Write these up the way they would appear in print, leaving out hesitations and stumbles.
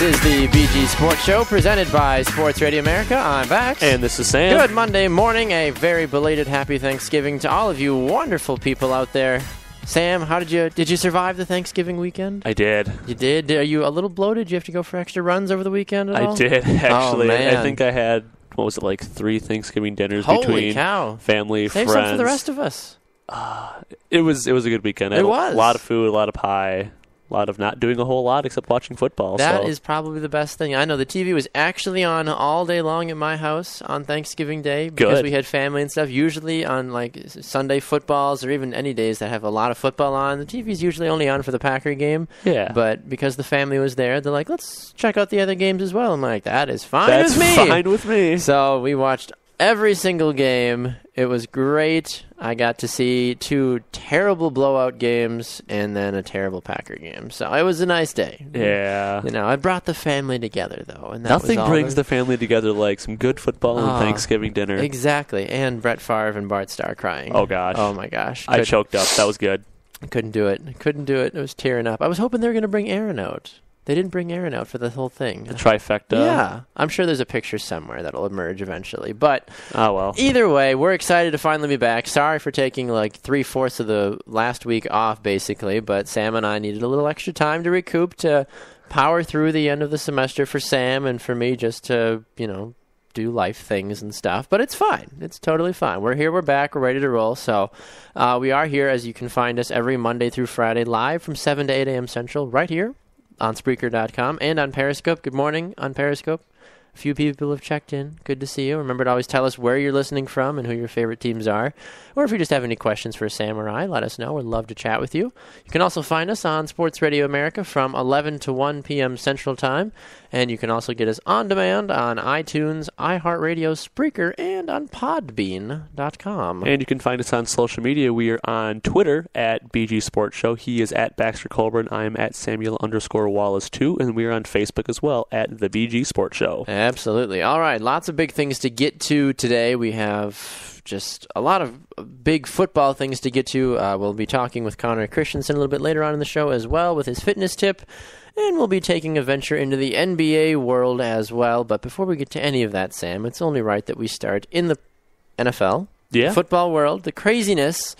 is the BG Sports Show presented by Sports Radio America. I'm Bax. And this is Sam. Good Monday morning. A very belated happy Thanksgiving to all of you wonderful people out there. Sam, how did you survive the Thanksgiving weekend? I did. You did? Are you a little bloated? Did you have to go for extra runs over the weekend at all? I did, actually. Oh, man. I think I had, what was it, like 3 Thanksgiving dinners Holy between cow. family, Save friends. some for the rest of us. It was a good weekend. It was. A lot of food, a lot of pie, a lot of not doing a whole lot except watching football. That is probably the best thing. I know the TV was actually on all day long at my house on Thanksgiving Day because Good. we had family and stuff. Usually on like Sunday footballs or even any days that have a lot of football on, the TV's usually only on for the Packer game. Yeah. But because the family was there, they're like, let's check out the other games as well. I'm like, that is fine That's with me. fine with me. So we watched every single game. It was great. I got to see 2 terrible blowout games and then a terrible Packer game. So it was a nice day. Yeah. You know, I brought the family together, though. And that Nothing was all brings the family together like some good football and Thanksgiving dinner. Exactly. And Brett Favre and Bart Starr crying. Oh, gosh. Oh, my gosh. I choked up. That was good. Couldn't do it. It was tearing up. I was hoping they were going to bring Aaron out. They didn't bring Aaron out for the whole thing. The trifecta. Yeah. I'm sure there's a picture somewhere that'll emerge eventually. But Oh, well. either way, we're excited to finally be back. Sorry for taking like 3/4 of the last week off, basically. But Sam and I needed a little extra time to recoup, to power through the end of the semester for Sam and for me just to, do life things and stuff. But it's fine. It's totally fine. We're here. We're back. We're ready to roll. So we are here, as you can find us every Monday through Friday, live from 7 to 8 a.m. Central, right here on Spreaker.com and on Periscope. Good morning on Periscope. A few people have checked in. Good to see you. Remember to always tell us where you're listening from and who your favorite teams are. Or if you just have any questions for Sam or I, let us know. We'd love to chat with you. You can also find us on Sports Radio America from 11 to 1 p.m. Central Time. And you can also get us on demand on iTunes, iHeartRadio, Spreaker, and on Podbean.com. And you can find us on social media. We are on Twitter at BG Sports Show. He is at Baxter Colburn. I am at Samuel_Wallace2. And we are on Facebook as well at the BG Sports Show. Absolutely. All right. Lots of big things to get to today. We have just a lot of big football things to get to. We'll be talking with Connor Christensen a little bit later on in the show as well with his fitness tip. And we'll be taking a venture into the NBA world as well. But before we get to any of that, Sam, it's only right that we start in the NFL, Yeah. football world, the craziness.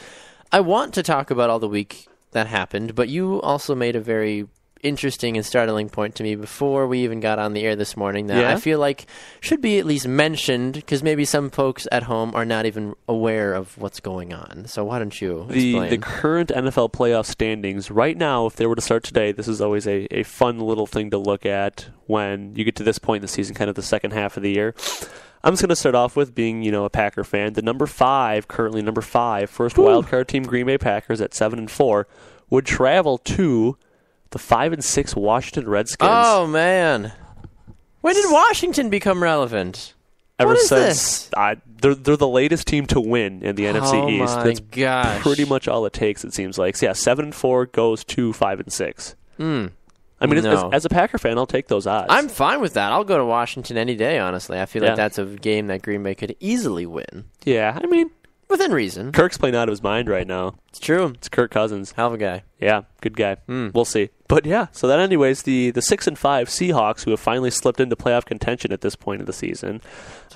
I want to talk about all the week that happened, but you also made a very interesting and startling point to me before we even got on the air this morning that I feel like should be at least mentioned because maybe some folks at home are not even aware of what's going on. So why don't you explain? The current NFL playoff standings right now, if they were to start today, this is always a fun little thing to look at when you get to this point in the season, kind of the second half of the year. I'm just going to start off with being, a Packer fan. The currently number 5, first wildcard team, Green Bay Packers at 7-4, would travel to the 5-6 Washington Redskins. Oh, man. When did Washington become relevant? Ever what is since they're the latest team to win in the NFC East. My That's gosh. pretty much all it takes, it seems like. So, 7-4 goes to 5-6. I mean, No. as a Packer fan, I'll take those odds. I'm fine with that. I'll go to Washington any day, honestly. I feel like that's a game that Green Bay could easily win. Yeah, I mean, Within reason. Kirk's playing out of his mind right now. It's true. It's Kirk Cousins. Hell of a guy. Yeah, good guy. We'll see. But yeah, so that anyways, the 6-5 Seahawks, who have finally slipped into playoff contention at this point of the season.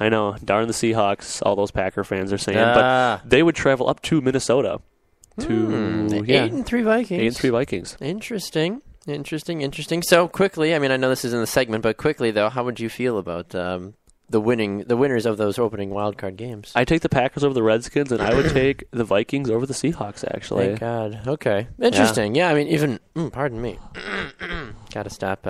I know, darn the Seahawks, all those Packer fans are saying, but they would travel up to Minnesota to 8-3 Vikings. 8-3 Vikings. Interesting. So quickly, I mean, I know this is in the segment, but quickly though, how would you feel about the winners of those opening wildcard games? I take the Packers over the Redskins, and I would take the Vikings over the Seahawks, actually. Thank God. Okay. Interesting. Yeah, I mean, even... pardon me. Got to stop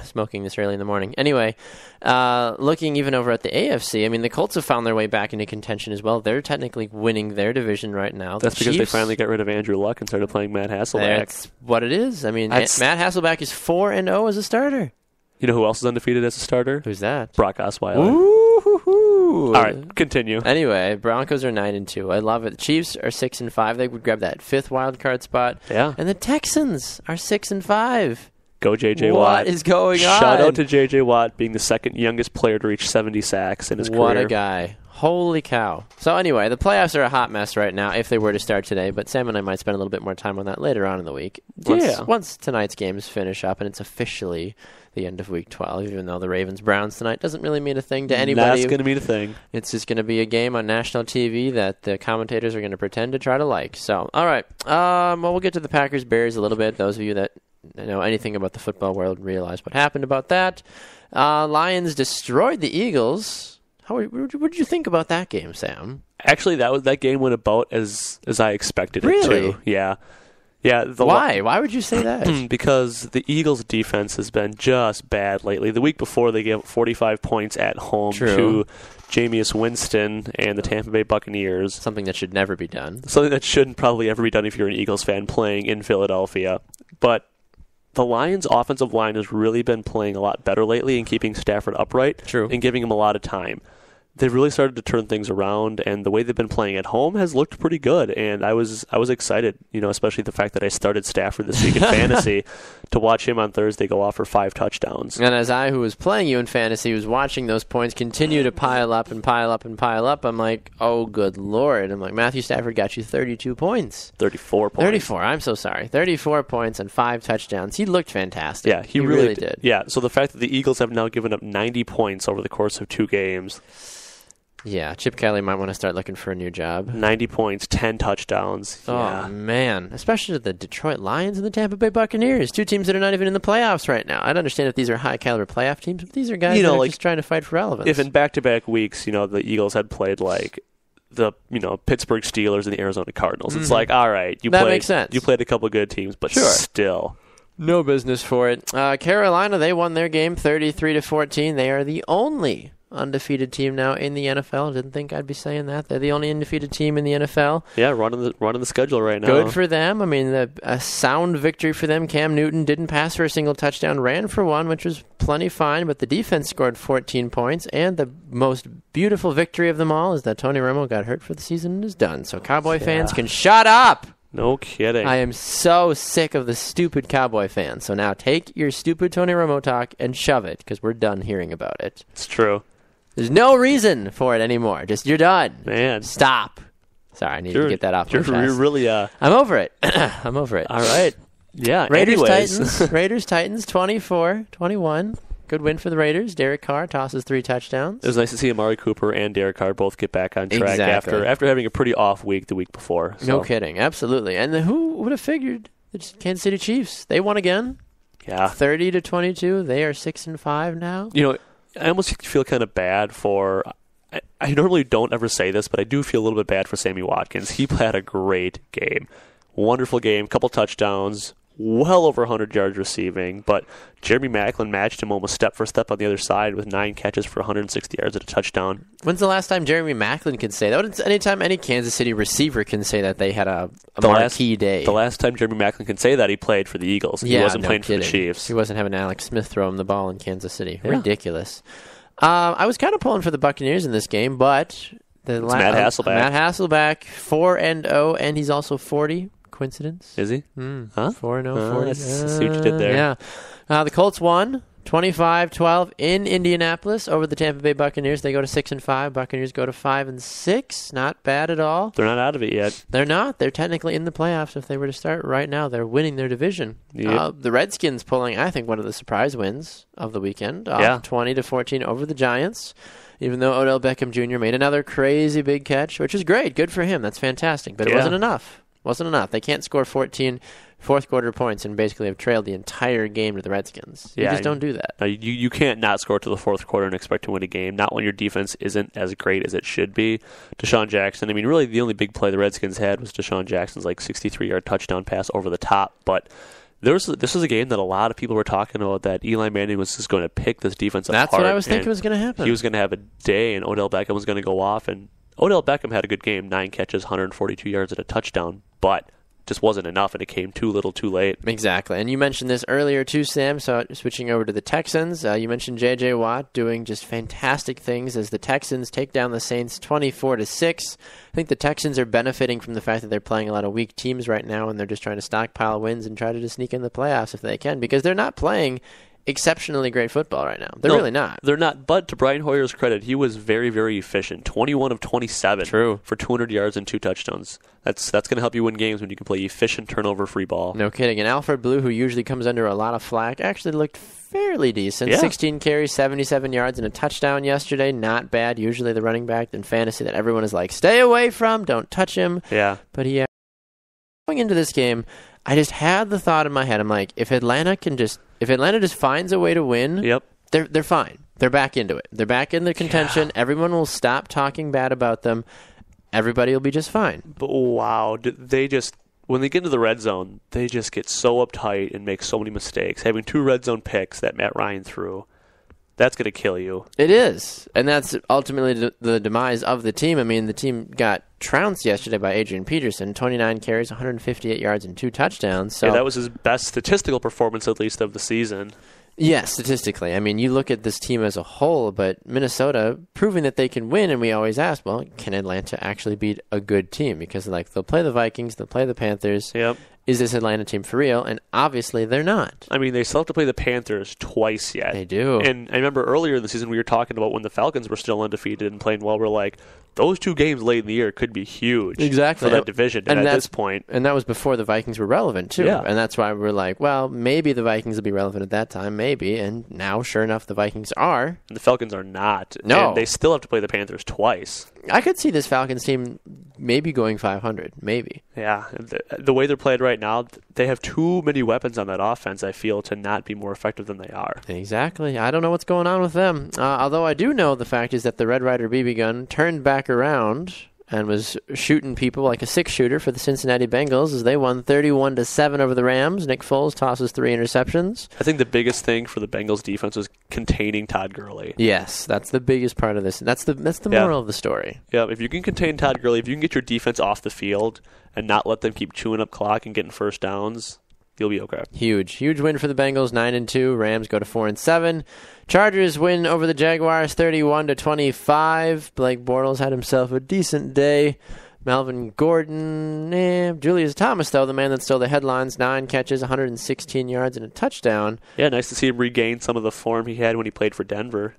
smoking this early in the morning. Anyway, looking even over at the AFC, I mean, the Colts have found their way back into contention as well. They're technically winning their division right now. That's because they finally got rid of Andrew Luck and started playing Matt Hasselbeck. That's what it is. I mean, Matt Hasselbeck is 4-0 as a starter. You know who else is undefeated as a starter? Who's that? Brock Osweiler. Ooh. All right, continue. Anyway, Broncos are 9-2. I love it. The Chiefs are 6-5. They would grab that 5th wild card spot. Yeah. And the Texans are 6-5. Go J.J. Watt. What is going on? Shout out to J.J. Watt being the second youngest player to reach 70 sacks in his career. What a guy. Holy cow. So anyway, the playoffs are a hot mess right now if they were to start today, but Sam and I might spend a little bit more time on that later on in the week. Once tonight's games finish up and it's officially the end of Week 12, even though the Ravens-Browns tonight doesn't really mean a thing to anybody. That's going to mean a thing. It's just going to be a game on national TV that the commentators are going to pretend to try to like. So, all right. Well, we'll get to the Packers-Bears a little bit. Those of you that know anything about the football world realize what happened about that. Lions destroyed the Eagles. What did you think about that game, Sam? Actually, that game went about as I expected it Really? to. Yeah. Yeah. Why? Why would you say that? Because the Eagles' defense has been just bad lately. The week before, they gave 45 points at home to Jameis Winston and the Tampa Bay Buccaneers. Something that should never be done. Something that shouldn't probably ever be done if you're an Eagles fan playing in Philadelphia. But the Lions' offensive line has really been playing a lot better lately and keeping Stafford upright and giving him a lot of time. They've really started to turn things around, and the way they've been playing at home has looked pretty good. And I was excited, especially the fact that I started Stafford this week in fantasy to watch him on Thursday go off for 5 touchdowns. And as I, who was playing you in fantasy, was watching those points continue to pile up and pile up and pile up, I'm like, oh, good Lord. I'm like, Matthew Stafford got you 32 points. 34 points. 34, I'm so sorry. 34 points and 5 touchdowns. He looked fantastic. Yeah, he really did. Yeah, so the fact that the Eagles have now given up 90 points over the course of 2 games. Yeah, Chip Kelly might want to start looking for a new job. 90 points, 10 touchdowns. Oh, man. Especially the Detroit Lions and the Tampa Bay Buccaneers. 2 teams that are not even in the playoffs right now. I'd understand if these are high-caliber playoff teams, but these are guys that are just trying to fight for relevance. If in back-to-back weeks, the Eagles had played like the Pittsburgh Steelers and the Arizona Cardinals, it's like, all right, makes sense. You played a couple good teams, but still. No business for it. Carolina, they won their game 33-14. They are the only undefeated team now in the NFL. Didn't think I'd be saying that. They're the only undefeated team in the NFL. Yeah, running the schedule right now. Good for them. I mean, a sound victory for them. Cam Newton didn't pass for a single touchdown, ran for one, which was plenty fine, but the defense scored 14 points, and the most beautiful victory of them all is that Tony Romo got hurt for the season and is done. So Cowboy fans can shut up! No kidding. I am so sick of the stupid Cowboy fans. So now take your stupid Tony Romo talk and shove it, because we're done hearing about it. It's true. There's no reason for it anymore. Just, you're done. Man. Stop. Sorry, I need to get that off my chest. You're really, I'm over it. I'm over it. All right. Yeah, Raiders-Titans. Raiders-Titans, 24-21. Good win for the Raiders. Derek Carr tosses 3 touchdowns. It was nice to see Amari Cooper and Derek Carr both get back on track after having a pretty off week the week before. So. No kidding. Absolutely. And who would have figured the Kansas City Chiefs? They won again. Yeah. 30-22. They are 6-5 now. I almost feel kind of bad for... I normally don't ever say this, but I do feel a little bit bad for Sammy Watkins. He had a great game. Wonderful game. Couple touchdowns. Well over 100 yards receiving. But Jeremy Maclin matched him almost step for step on the other side with 9 catches for 160 yards at a touchdown. When's the last time Jeremy Maclin could say that? Anytime any Kansas City receiver can say that they had a marquee day. The last time Jeremy Maclin can say that, he played for the Eagles. He wasn't playing for the Chiefs. He wasn't having Alex Smith throw him the ball in Kansas City. Yeah. Ridiculous. I was kind of pulling for the Buccaneers in this game, but Matt Hasselbeck. Matt Hasselbeck, 4-0, and he's also 40. Coincidence? Is he? Huh? 4-0, 40. See what you did there. Yeah. The Colts won 25-12 in Indianapolis over the Tampa Bay Buccaneers. They go to 6-5. Buccaneers go to 5-6. Not bad at all. They're not out of it yet. They're not. They're technically in the playoffs. If they were to start right now, they're winning their division. Yep. The Redskins pulling, I think, one of the surprise wins of the weekend. 20-14 over the Giants. Even though Odell Beckham Jr. made another crazy big catch, which is great. Good for him. That's fantastic. But it wasn't enough. Wasn't enough. They can't score 14 fourth-quarter points and basically have trailed the entire game to the Redskins. You just don't do that. You can't not score to the fourth quarter and expect to win a game, not when your defense isn't as great as it should be. Deshaun Jackson, really the only big play the Redskins had was Deshaun Jackson's 63-yard touchdown pass over the top. But this was a game that a lot of people were talking about, that Eli Manning was just going to pick this defense apart. That's what I was thinking was going to happen. He was going to have a day, and Odell Beckham was going to go off, and Odell Beckham had a good game, 9 catches, 142 yards at a touchdown, but just wasn't enough, and it came too little too late. Exactly. And you mentioned this earlier too, Sam, so switching over to the Texans, you mentioned J.J. Watt doing just fantastic things as the Texans take down the Saints 24-6. I think the Texans are benefiting from the fact that they're playing a lot of weak teams right now, and they're just trying to stockpile wins and try to just sneak in the playoffs if they can, because they're not playing exceptionally great football right now. They're really not. They're not. But to Brian Hoyer's credit, he was very, very efficient. 21 of 27 True. For 200 yards and 2 touchdowns. That's going to help you win games when you can play efficient turnover-free ball. No kidding. And Alfred Blue, who usually comes under a lot of flack, actually looked fairly decent. Yeah. 16 carries, 77 yards, and a touchdown yesterday. Not bad. Usually the running back in fantasy that everyone is like, stay away from, don't touch him. Yeah. But going into this game, I just had the thought in my head. I'm like, if Atlanta just finds a way to win, Yep. they're fine. They're back into it. They're back in the contention. Yeah. Everyone will stop talking bad about them. Everybody will be just fine. But wow, when they get into the red zone, they just get so uptight and make so many mistakes. Having 2 red zone picks that Matt Ryan threw, that's going to kill you. It is. And that's ultimately the demise of the team. I mean, the team got trounced yesterday by Adrian Peterson. 29 carries, 158 yards, and 2 touchdowns. So yeah, that was his best statistical performance, at least, of the season. Yes, statistically. I mean, you look at this team as a whole, but Minnesota proving that they can win, and we always ask, well, can Atlanta actually beat a good team? Because they'll play the Vikings, they'll play the Panthers. Yep. Is this Atlanta team for real? And obviously they're not. I mean, they still have to play the Panthers twice yet. They do. And I remember earlier in the season we were talking about when the Falcons were still undefeated and playing well. We're like, those 2 games late in the year could be huge for that division. And at this point. And that was before the Vikings were relevant, too. Yeah. And that's why we're like, well, maybe the Vikings will be relevant at that time, maybe. And now, sure enough, the Vikings are. And the Falcons are not. No. And they still have to play the Panthers twice. I could see this Falcons team maybe going 500, maybe. Yeah. The way they're played right now, they have too many weapons on that offense, I feel, to not be more effective than they are. Exactly. I don't know what's going on with them. Although I do know the fact is that the Red Ryder BB gun turned back around and was shooting people like a 6-shooter for the Cincinnati Bengals as they won 31-7 over the Rams. Nick Foles tosses 3 interceptions. I think the biggest thing for the Bengals defense was containing Todd Gurley. Yes, that's the biggest part of this. That's the moral of the story. Yeah, if you can contain Todd Gurley, if you can get your defense off the field and not let them keep chewing up clock and getting first downs, you'll be okay. Huge win for the Bengals, 9-2. Rams go to 4-7. Chargers win over the Jaguars, 31-25. Blake Bortles had himself a decent day. Melvin Gordon, Julius Thomas, though, the man that stole the headlines, 9 catches, 116 yards, and a touchdown. Yeah, nice to see him regain some of the form he had when he played for Denver.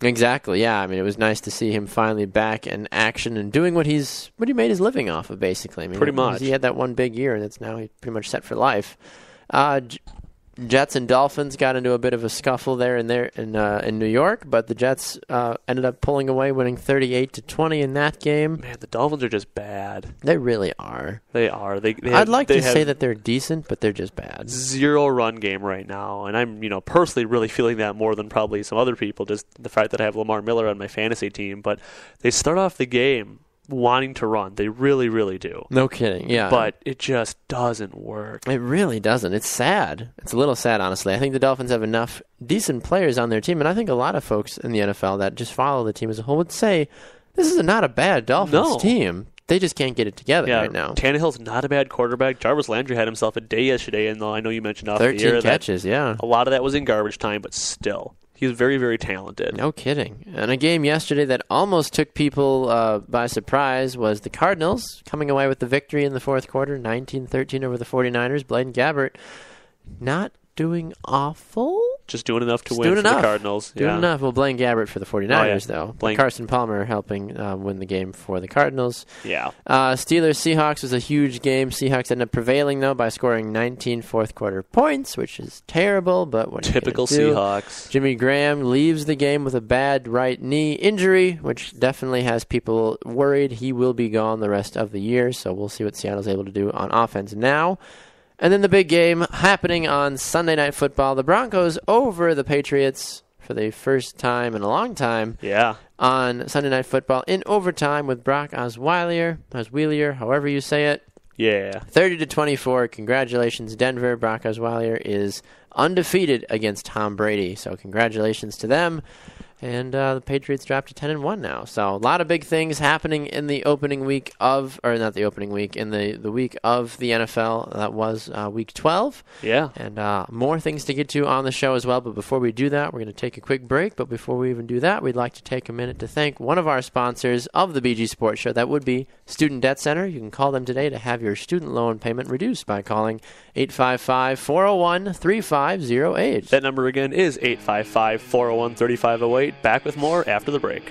Exactly, yeah. I mean, it was nice to see him finally back in action and doing what he made his living off of, basically. I mean, pretty much. He had that one big year, and that's now he's pretty much set for life. Jets and Dolphins got into a bit of a scuffle there in New York, but the Jets ended up pulling away, winning 38-20 in that game. Man, the Dolphins are just bad. They really are. They are. I'd like to say that they're decent, but they're just bad. 0 run game right now, and I'm personally really feeling that more than probably some other people. Just the fact that I have Lamar Miller on my fantasy team, but they start off the game wanting to run. They really, really do. No kidding, yeah. But it just doesn't work. It really doesn't. It's sad. It's a little sad, honestly. I think the Dolphins have enough decent players on their team, and I think a lot of folks in the NFL that just follow the team as a whole would say, this is not a bad Dolphins team. They just can't get it together right now. Tannehill's not a bad quarterback. Jarvis Landry had himself a day yesterday, and I know you mentioned off the air 13 catches, yeah. A lot of that was in garbage time, but still. He's very, very talented. No kidding. And a game yesterday that almost took people by surprise was the Cardinals coming away with the victory in the fourth quarter, 19-13 over the 49ers. Blaine Gabbert not doing awful. Just doing enough to win for the Cardinals. Doing enough. Well, Blaine Gabbert for the 49ers, though. Blaine. Carson Palmer helping win the game for the Cardinals. Yeah. Steelers-Seahawks was a huge game. Seahawks ended up prevailing, though, by scoring 19 fourth-quarter points, which is terrible, but what typical are you gonna do? Seahawks. Jimmy Graham leaves the game with a bad right knee injury, which definitely has people worried. He will be gone the rest of the year, so we'll see what Seattle's able to do on offense now. And then the big game happening on Sunday Night Football. The Broncos over the Patriots for the first time in a long time. Yeah. On Sunday Night Football in overtime with Brock Osweiler, however you say it. Yeah. 30-24. Congratulations, Denver. Brock Osweiler is undefeated against Tom Brady. So congratulations to them. And the Patriots dropped to 10-1 now. So a lot of big things happening in the opening week of, or not the opening week, in the week of the NFL. That was week 12. Yeah. And more things to get to on the show as well. But before we do that, we're going to take a quick break. But before we even do that, we'd like to take a minute to thank one of our sponsors of the BG Sports Show. That would be Student Debt Center. You can call them today to have your student loan payment reduced by calling 855-401-3508. That number again is 855-401-3508. Back with more after the break.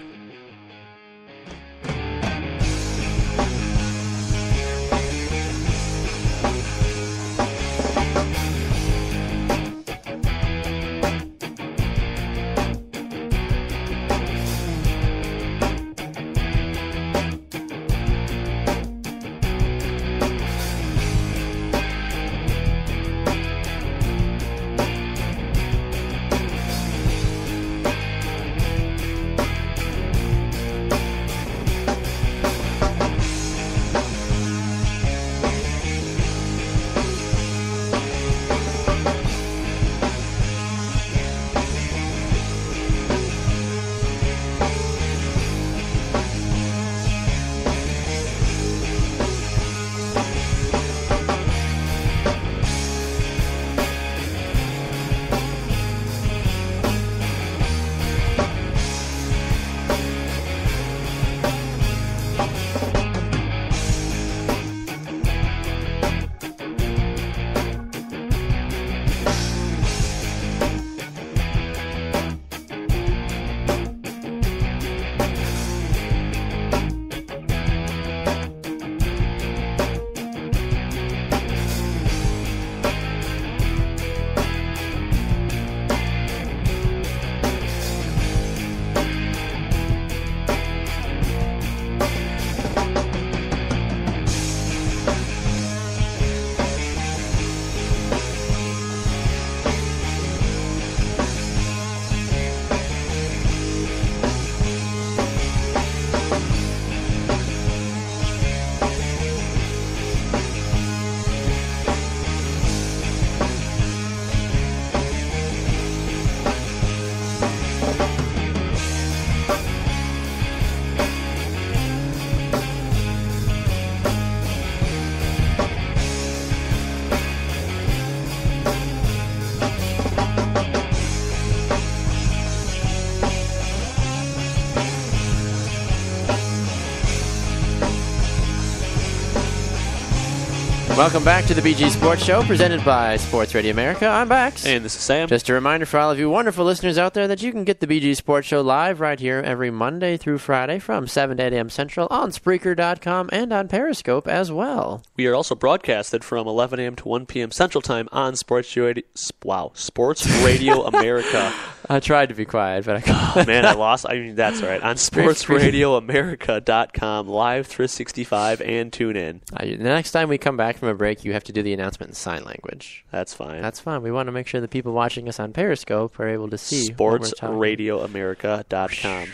Welcome back to the BG Sports Show, presented by Sports Radio America. I'm Bax. And this is Sam. Just a reminder for all of you wonderful listeners out there that you can get the BG Sports Show live right here every Monday through Friday from 7 to 8 a.m. Central on Spreaker.com and on Periscope as well. We are also broadcasted from 11 a.m. to 1 p.m. Central Time on Sports Radio America. I tried to be quiet, but I couldn't. Oh, man, I lost. I mean, that's all right. On sportsradioamerica.com, live 365, and tune in. The next time we come back from a break, you have to do the announcement in sign language. That's fine. That's fine. We want to make sure the people watching us on Periscope are able to see sportsradioamerica.com,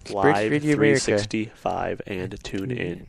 live 365, and tune in.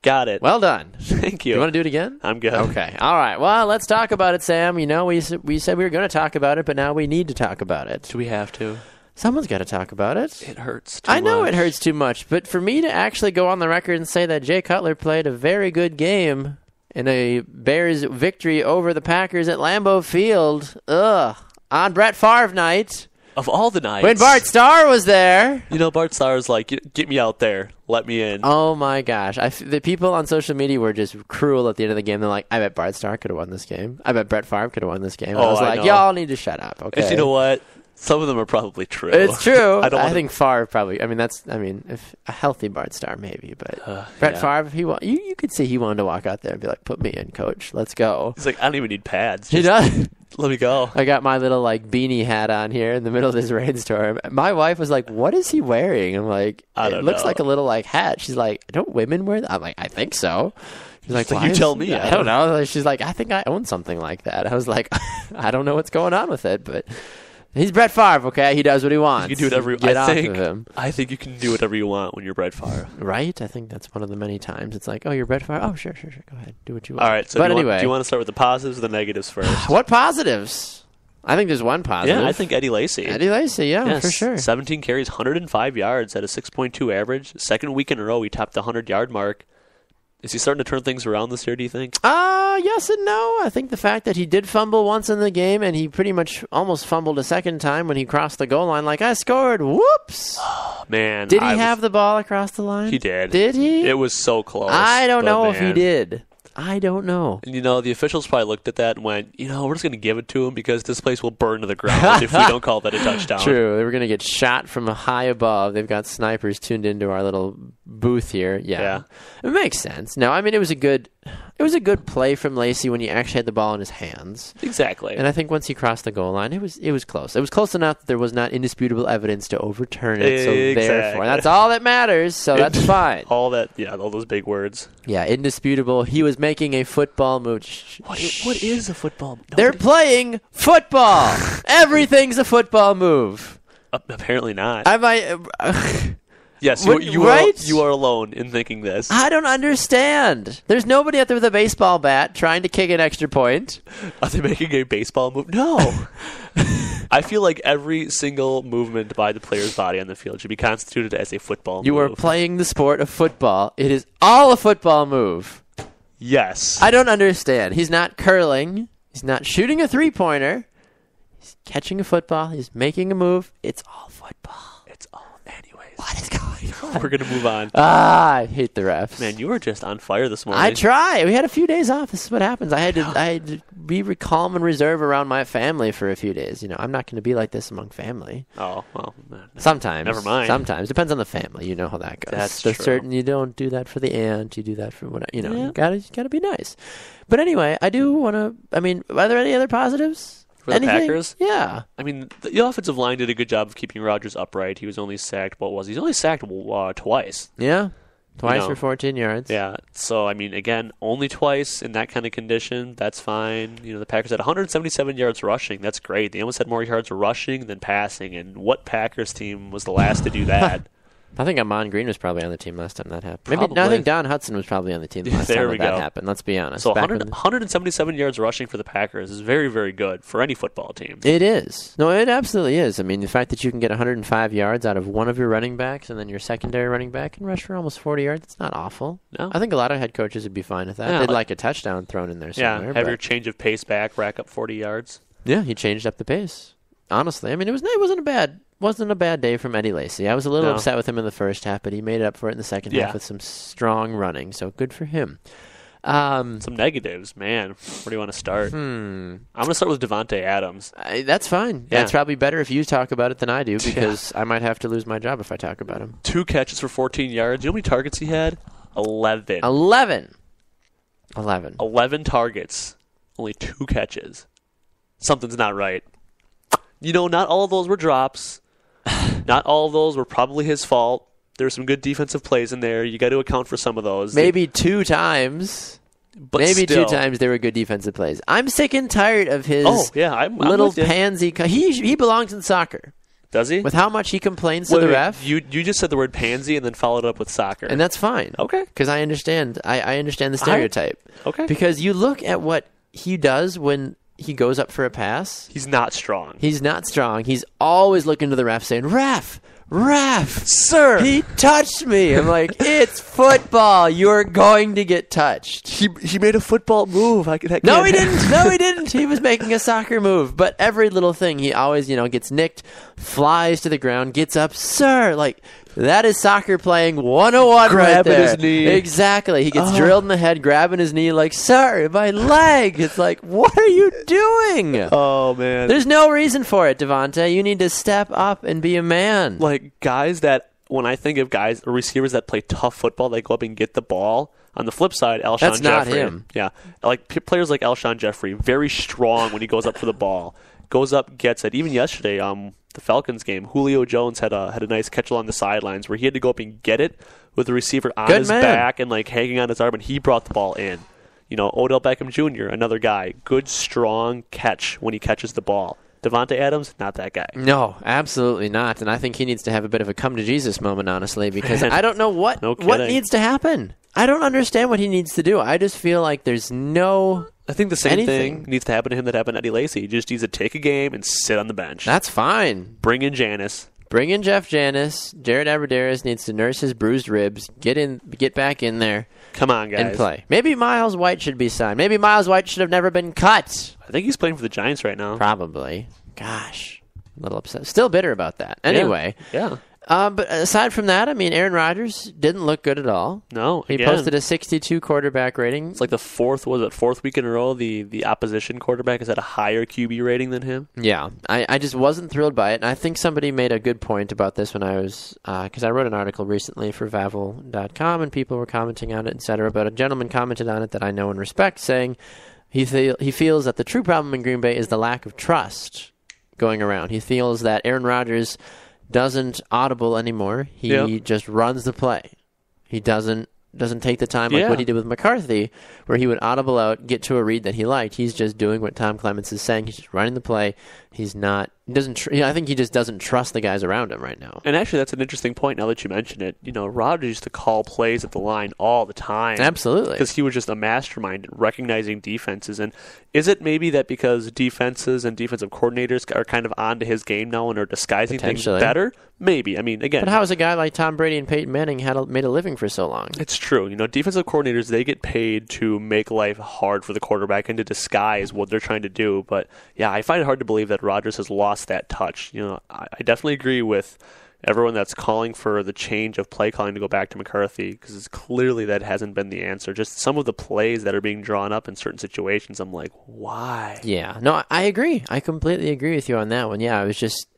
Got it. Well done. Thank you. You want to do it again? I'm good. Okay. All right. Well, let's talk about it, Sam. You know, we said we were going to talk about it, but now we need to talk about it. Do we have to? Someone's got to talk about it. It hurts too I know much. It hurts too much, but for me to actually go on the record and say that Jay Cutler played a very good game in a Bears victory over the Packers at Lambeau Field, on Brett Favre night. Of all the nights. When Bart Starr was there. You know, Bart Starr was like, get me out there. Let me in. Oh, my gosh. The people on social media were just cruel at the end of the game. They're like, I bet Bart Starr could have won this game. I bet Brett Favre could have won this game. I was like, y'all need to shut up, okay? And you know what? Some of them are probably true. It's true. I think Favre probably. If a healthy Bart Starr maybe, but Brett Favre, you could see he wanted to walk out there and be like, "Put me in, coach. Let's go." He's like, "I don't even need pads. He does. Let me go." I got my little beanie hat on here in the middle of this rainstorm. My wife was like, "What is he wearing?" I'm like, "It looks like a little hat." She's like, "Don't women wear that?" I'm like, "I think so." She's like, "You tell me." I don't know. She's like, "I think I own something like that." I was like, "I don't know what's going on with it, but." He's Brett Favre, okay? He does what he wants. You can do whatever. I think you can do whatever you want when you're Brett Favre. Right? I think that's one of the many times. It's like, oh, you're Brett Favre? Oh, sure. Go ahead. Do what you want. All right. So do you want to start with the positives or the negatives first? What positives? I think there's one positive. Yeah, I think Eddie Lacy. Eddie Lacy, Yes, for sure. 17 carries, 105 yards at a 6.2 average. Second week in a row, he topped the 100-yard mark. Is he starting to turn things around this year, do you think? Yes and no. I think the fact that he did fumble once in the game and he pretty much almost fumbled a second time when he crossed the goal line, like, I scored. Whoops. Oh, man. Did he have the ball across the line? He did. Did he? It was so close. I don't know if he did. I don't know. And, the officials probably looked at that and went, we're just going to give it to him because this place will burn to the ground if we don't call that a touchdown. True. They were going to get shot from high above. They've got snipers tuned into our little booth here. Yeah. It makes sense. No, I mean, it was a good play from Lacy when he actually had the ball in his hands. Exactly. And I think once he crossed the goal line, it was close. It was close enough that there was not indisputable evidence to overturn it. So therefore, that's all that matters. So that's fine. All those big words. Yeah, indisputable. He was making a football move. What is a football move? They're playing football. Everything's a football move. Apparently not. Yes, you are alone in thinking this. I don't understand. There's nobody out there with a baseball bat trying to kick an extra point. Are they making a baseball move? No. I feel like every single movement by the player's body on the field should be constituted as a football move. You are playing the sport of football. It is all a football move. Yes. I don't understand. He's not curling. He's not shooting a three-pointer. He's catching a football. He's making a move. It's all football. It's all anyways. What is going on? We're going to move on. I hate the refs. Man, you were just on fire this morning. I try. We had a few days off. This is what happens. I had to be calm and reserve around my family for a few days. I'm not going to be like this among family. Oh, well. Man. Sometimes. Never mind. Sometimes. Depends on the family. You know how that goes. That's There's true. certain you don't do that for the aunt. You do that for whatever. You gotta be nice. But anyway, I do want to. I mean, are there any other positives? For the Packers? Yeah. I mean, the offensive line did a good job of keeping Rodgers upright. He was only sacked, He's only sacked twice. Yeah. Twice for 14 yards. Yeah. So, I mean, again, only twice in that kind of condition. That's fine. The Packers had 177 yards rushing. That's great. They almost had more yards rushing than passing. And what Packers team was the last to do that? I think Amon Green was probably on the team last time that happened. Probably. I think Don Hudson was probably on the team last time that happened. Let's be honest. So 177 yards rushing for the Packers is very, very good for any football team. It is. No, it absolutely is. I mean, the fact that you can get 105 yards out of one of your running backs and then your secondary running back can rush for almost 40 yards, it's not awful. No. I think a lot of head coaches would be fine with that. They'd like a touchdown thrown in there somewhere. Yeah, have your change of pace back, rack up 40 yards. Yeah, he changed up the pace. Honestly, I mean, it wasn't a bad day from Eddie Lacy. I was a little upset with him in the first half, but he made it up for it in the second half with some strong running. So good for him. Some negatives, man. Where do you want to start? I'm going to start with Davante Adams. That's fine. Yeah. It's probably better if you talk about it than I do because I might have to lose my job if I talk about him. 2 catches for 14 yards. You know how many targets he had? 11. 11 targets. Only 2 catches. Something's not right. Not all of those were drops. Not all of those were probably his fault. There's some good defensive plays in there. You got to account for some of those. Maybe 2 times. But maybe still. 2 times they were good defensive plays. I'm sick and tired of his I'm little pansy. He belongs in soccer. Does he? With how much he complains to the ref. You just said the word pansy and then followed it up with soccer. And that's fine. Okay. Because I understand. I understand the stereotype. Okay. Because you look at what he does when he goes up for a pass. He's not strong. He's always looking to the ref saying, Ref, sir, he touched me. I'm like, it's football. You're going to get touched. He made a football move. No, he didn't. He was making a soccer move. But every little thing, he always, gets nicked, flies to the ground, gets up. Sir, that is soccer playing 101 right there. Grabbing his knee. Exactly. He gets drilled in the head, grabbing his knee like, sir, my leg. It's like, what are you doing? Oh, man. There's no reason for it, Davante. You need to step up and be a man. Guys that, when I think of receivers that play tough football, they go up and get the ball. On the flip side, Alshon Jeffrey. That's not him. Yeah. Players like Alshon Jeffrey, very strong when he goes up for the ball. Goes up, gets it. Even yesterday, the Falcons game, Julio Jones had a nice catch along the sidelines where he had to go up and get it with the receiver on his back and hanging on his arm, and he brought the ball in. Odell Beckham Jr., another guy, good strong catch when he catches the ball. Davante Adams, not that guy. No, absolutely not. And I think he needs to have a bit of a come to Jesus moment, honestly, because I don't know what needs to happen. I don't understand what he needs to do. I just feel like there's no I think the same Anything. thing needs to happen to him that happened to Eddie Lacy. He just needs to take a game and sit on the bench. That's fine. Bring in Janis. Bring in Jeff Janis. Jared Abbrederis needs to nurse his bruised ribs. Get back in there. Come on, guys. And play. Maybe Miles White should be signed. Maybe Miles White should have never been cut. I think he's playing for the Giants right now. Probably. Gosh. A little upset. Still bitter about that. Anyway. Yeah. But aside from that, I mean, Aaron Rodgers didn't look good at all. No, He posted a 62 quarterback rating. It's like the fourth week in a row the opposition quarterback has had a higher QB rating than him. Yeah. I just wasn't thrilled by it. And I think somebody made a good point about this when I was, because I wrote an article recently for Vavel.com and people were commenting on it, etc. But a gentleman commented on it that I know and respect, saying he feels that the true problem in Green Bay is the lack of trust going around. He feels that Aaron Rodgers doesn't audible anymore. He just runs the play. He doesn't take the time like what he did with McCarthy, where he would audible out, get to a read that he liked. He's just doing what Tom Clements is saying. He's just running the play. He's not. I think he just doesn't trust the guys around him right now. And actually, that's an interesting point. Now that you mention it, Rodgers used to call plays at the line all the time. Absolutely, because he was just a mastermind at recognizing defenses. And is it maybe that because defenses and defensive coordinators are kind of onto his game now and are disguising things better? Maybe. I mean, again, but how is a guy like Tom Brady and Peyton Manning made a living for so long? It's true. Defensive coordinators, they get paid to make life hard for the quarterback and to disguise what they're trying to do. But yeah, I find it hard to believe that Rodgers has lost that touch. I definitely agree with everyone that's calling for the change of play calling to go back to McCarthy, because it's clearly that hasn't been the answer. Just some of the plays that are being drawn up in certain situations, I'm like, why? Yeah, no, I agree. I completely agree with you on that one. Yeah,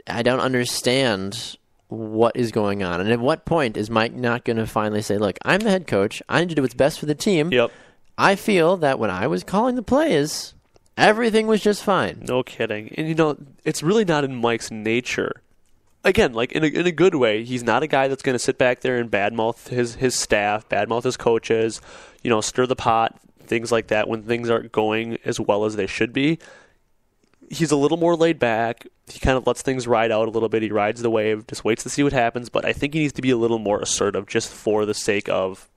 I don't understand what is going on. And at what point is Mike not going to finally say, look, I'm the head coach. I need to do what's best for the team. Yep. I feel that when I was calling the plays, everything was just fine. No kidding. And, it's really not in Mike's nature. Again, like in a good way, he's not a guy that's going to sit back there and badmouth his staff, badmouth his coaches, stir the pot, things like that when things aren't going as well as they should be. He's a little more laid back. He kind of lets things ride out a little bit. He rides the wave, just waits to see what happens. But I think he needs to be a little more assertive just for the sake of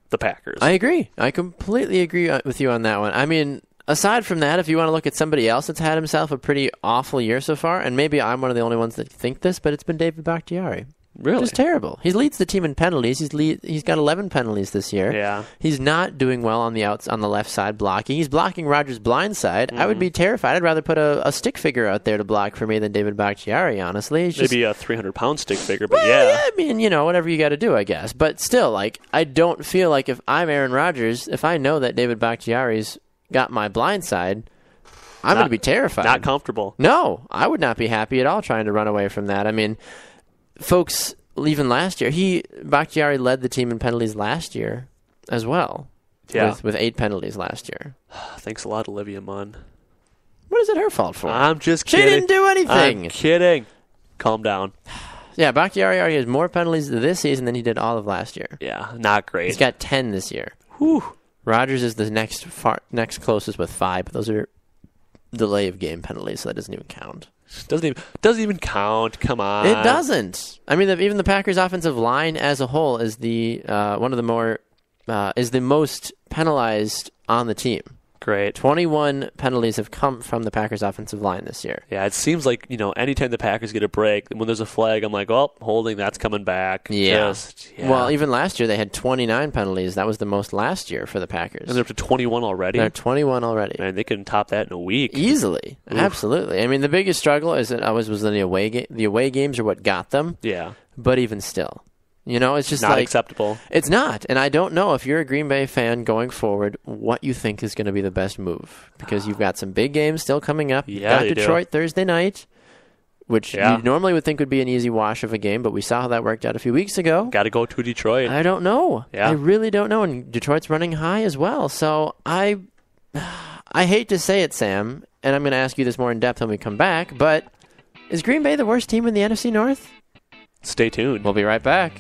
the Packers. I agree. I completely agree with you on that one. I mean, aside from that, if you want to look at somebody else that's had himself a pretty awful year so far, and maybe I'm one of the only ones that think this, but it's been David Bakhtiari. Really? Just terrible. He leads the team in penalties. He's got 11 penalties this year. Yeah. He's not doing well on the left side blocking. He's blocking Rodgers' blind side. I would be terrified. I'd rather put a stick figure out there to block for me than David Bakhtiari, honestly. Maybe a 300-pound stick figure, but yeah. I mean, whatever you got to do, I guess. But still, I don't feel like if I'm Aaron Rodgers, if I know that David Bakhtiari's got my blind side, I'm going to be terrified. Not comfortable. No, I would not be happy at all trying to run away from that. I mean, folks, even last year, Bakhtiari led the team in penalties last year as well. Yeah. With 8 penalties last year. Thanks a lot, Olivia Munn. What is it her fault for? I'm just kidding. She didn't do anything. I'm kidding. Calm down. Yeah, Bakhtiari already has more penalties this season than he did all of last year. Yeah, not great. He's got 10 this year. Whew. Rodgers is the next closest with 5, but those are delay of game penalties, so that doesn't even count. Doesn't even count. Come on. It doesn't. I mean, even the Packers' offensive line as a whole is the most penalized on the team. Great. 21 penalties have come from the Packers' offensive line this year. Yeah, it seems like, anytime the Packers get a break, when there's a flag, I'm like, oh, holding, that's coming back. Yeah. Well, even last year they had 29 penalties. That was the most last year for the Packers. And they're up to 21 already? They're 21 already. Man, they can top that in a week. Easily. Oof. Absolutely. I mean, the biggest struggle was the away game. The away games are what got them. Yeah. But even still. It's just not acceptable. It's not. And I don't know if you're a Green Bay fan going forward what you think is going to be the best move. Because you've got some big games still coming up. You've got Detroit Thursday night, which you normally would think would be an easy wash of a game, but we saw how that worked out a few weeks ago. Got to go to Detroit. I don't know. Yeah. I really don't know. And Detroit's running high as well. So I hate to say it, Sam, and I'm going to ask you this more in depth when we come back, but is Green Bay the worst team in the NFC North? Stay tuned. We'll be right back.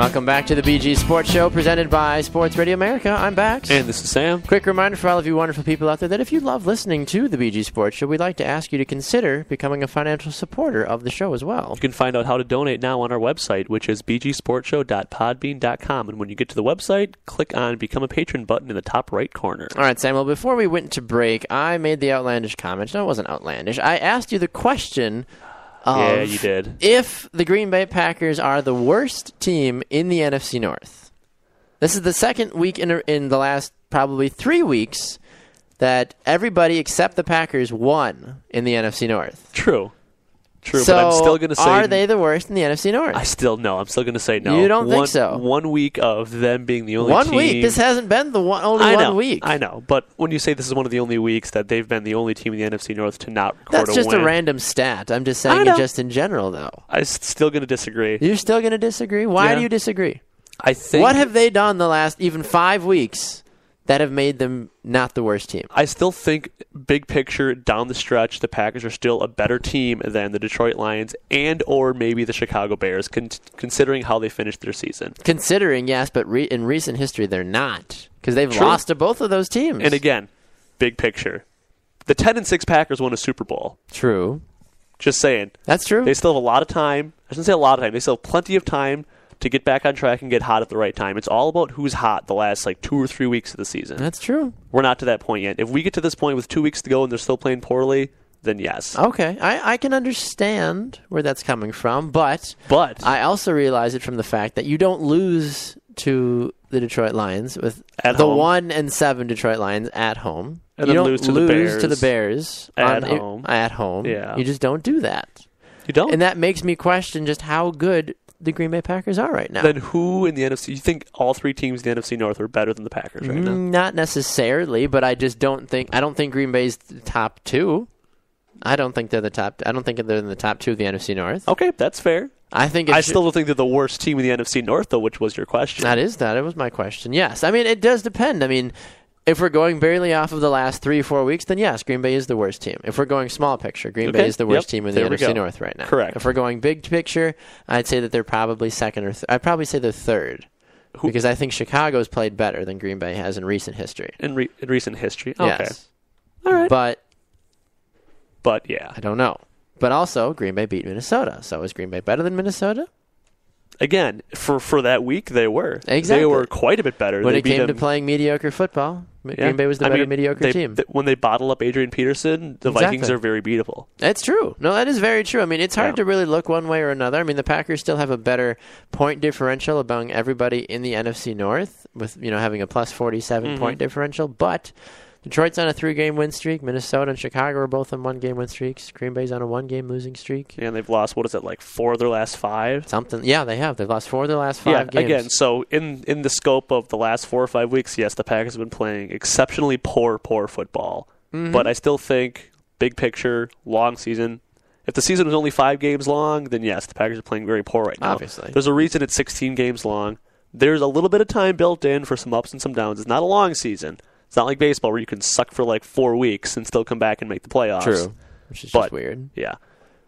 Welcome back to the BG Sports Show presented by Sports Radio America. I'm Bax. And this is Sam. Quick reminder for all of you wonderful people out there that if you love listening to the BG Sports Show, we'd like to ask you to consider becoming a financial supporter of the show as well. You can find out how to donate now on our website, which is bgsportshow.podbean.com. And when you get to the website, click on Become a Patron button in the top right corner. All right, Sam. Well, before we went to break, I made the outlandish comment. No, it wasn't outlandish. I asked you the question Yeah, you did. If the Green Bay Packers are the worst team in the NFC North. This is the second week in the last probably 3 weeks that everybody except the Packers won in the NFC North. True, so but I'm still going to say... are they the worst in the NFC North? I'm still going to say no. You don't think so? 1 week of them being the only team... 1 week? This hasn't been the only 1 week. I know, but when you say this is one of the only weeks that they've been the only team in the NFC North to not record a win... That's just a random stat. I'm just saying it just in general, though. I'm still going to disagree. You're still going to disagree? Why do you disagree? I think... What have they done the last even 5 weeks that have made them not the worst team? I still think, big picture, down the stretch, the Packers are still a better team than the Detroit Lions and or maybe the Chicago Bears, considering how they finished their season. Considering, yes, but in recent history, they're not. Because they've lost to both of those teams. And again, big picture. The 10-6 Packers won a Super Bowl. True. Just saying. That's true. They still have a lot of time. I shouldn't say a lot of time. They still have plenty of time to get back on track and get hot at the right time. It's all about who's hot the last 2 or 3 weeks of the season. That's true. We're not to that point yet. If we get to this point with 2 weeks to go and they're still playing poorly, then yes. Okay. I can understand where that's coming from, but I also realize it from the fact that you don't lose to the Detroit Lions with at the home. 1-7 Detroit Lions at home. And you then don't lose to the Bears at home. At home. Yeah. You just don't do that. You don't? And that makes me question just how good the Green Bay Packers are right now. Then who in the NFC? You think all 3 teams in the NFC North are better than the Packers right now? Not necessarily, but I just don't think. I don't think Green Bay's the top 2. I don't think they're the top. I don't think they're in the top 2 of the NFC North. Okay, that's fair. I still don't think they're the worst team in the NFC North, though, which was your question. That was my question. Yes, I mean it does depend. I mean, if we're going barely off of the last 3 or 4 weeks, then yes, Green Bay is the worst team. If we're going small picture, Green Bay is the worst team in the NFC North right now. Correct. If we're going big picture, I'd say that they're probably second or I'd probably say they're third. Because I think Chicago's played better than Green Bay has in recent history. In recent history? Okay. Yes. All right. But yeah. I don't know. But also, Green Bay beat Minnesota. So is Green Bay better than Minnesota? Again, for that week, they were. Exactly. They were quite a bit better. When it came to playing mediocre football, Green Bay was the better mediocre team. When they bottle up Adrian Peterson, the Vikings are very beatable. That's true. No, that is very true. I mean, it's hard to really look one way or another. I mean, the Packers still have a better point differential among everybody in the NFC North with, having a plus 47 point differential, but Detroit's on a 3-game win streak. Minnesota and Chicago are both on 1-game win streaks. Green Bay's on a 1-game losing streak. Yeah, and they've lost, 4 of their last 5? Something. Yeah, they have. They've lost 4 of their last 5 games. Again, so in the scope of the last 4 or 5 weeks, yes, the Packers have been playing exceptionally poor football. But I still think, big picture, long season, if the season was only 5 games long, then yes, the Packers are playing very poor right now. Obviously. There's a reason it's 16 games long. There's a little bit of time built in for some ups and some downs. It's not a long season. It's not like baseball where you can suck for 4 weeks and still come back and make the playoffs. True. Which is just weird. Yeah.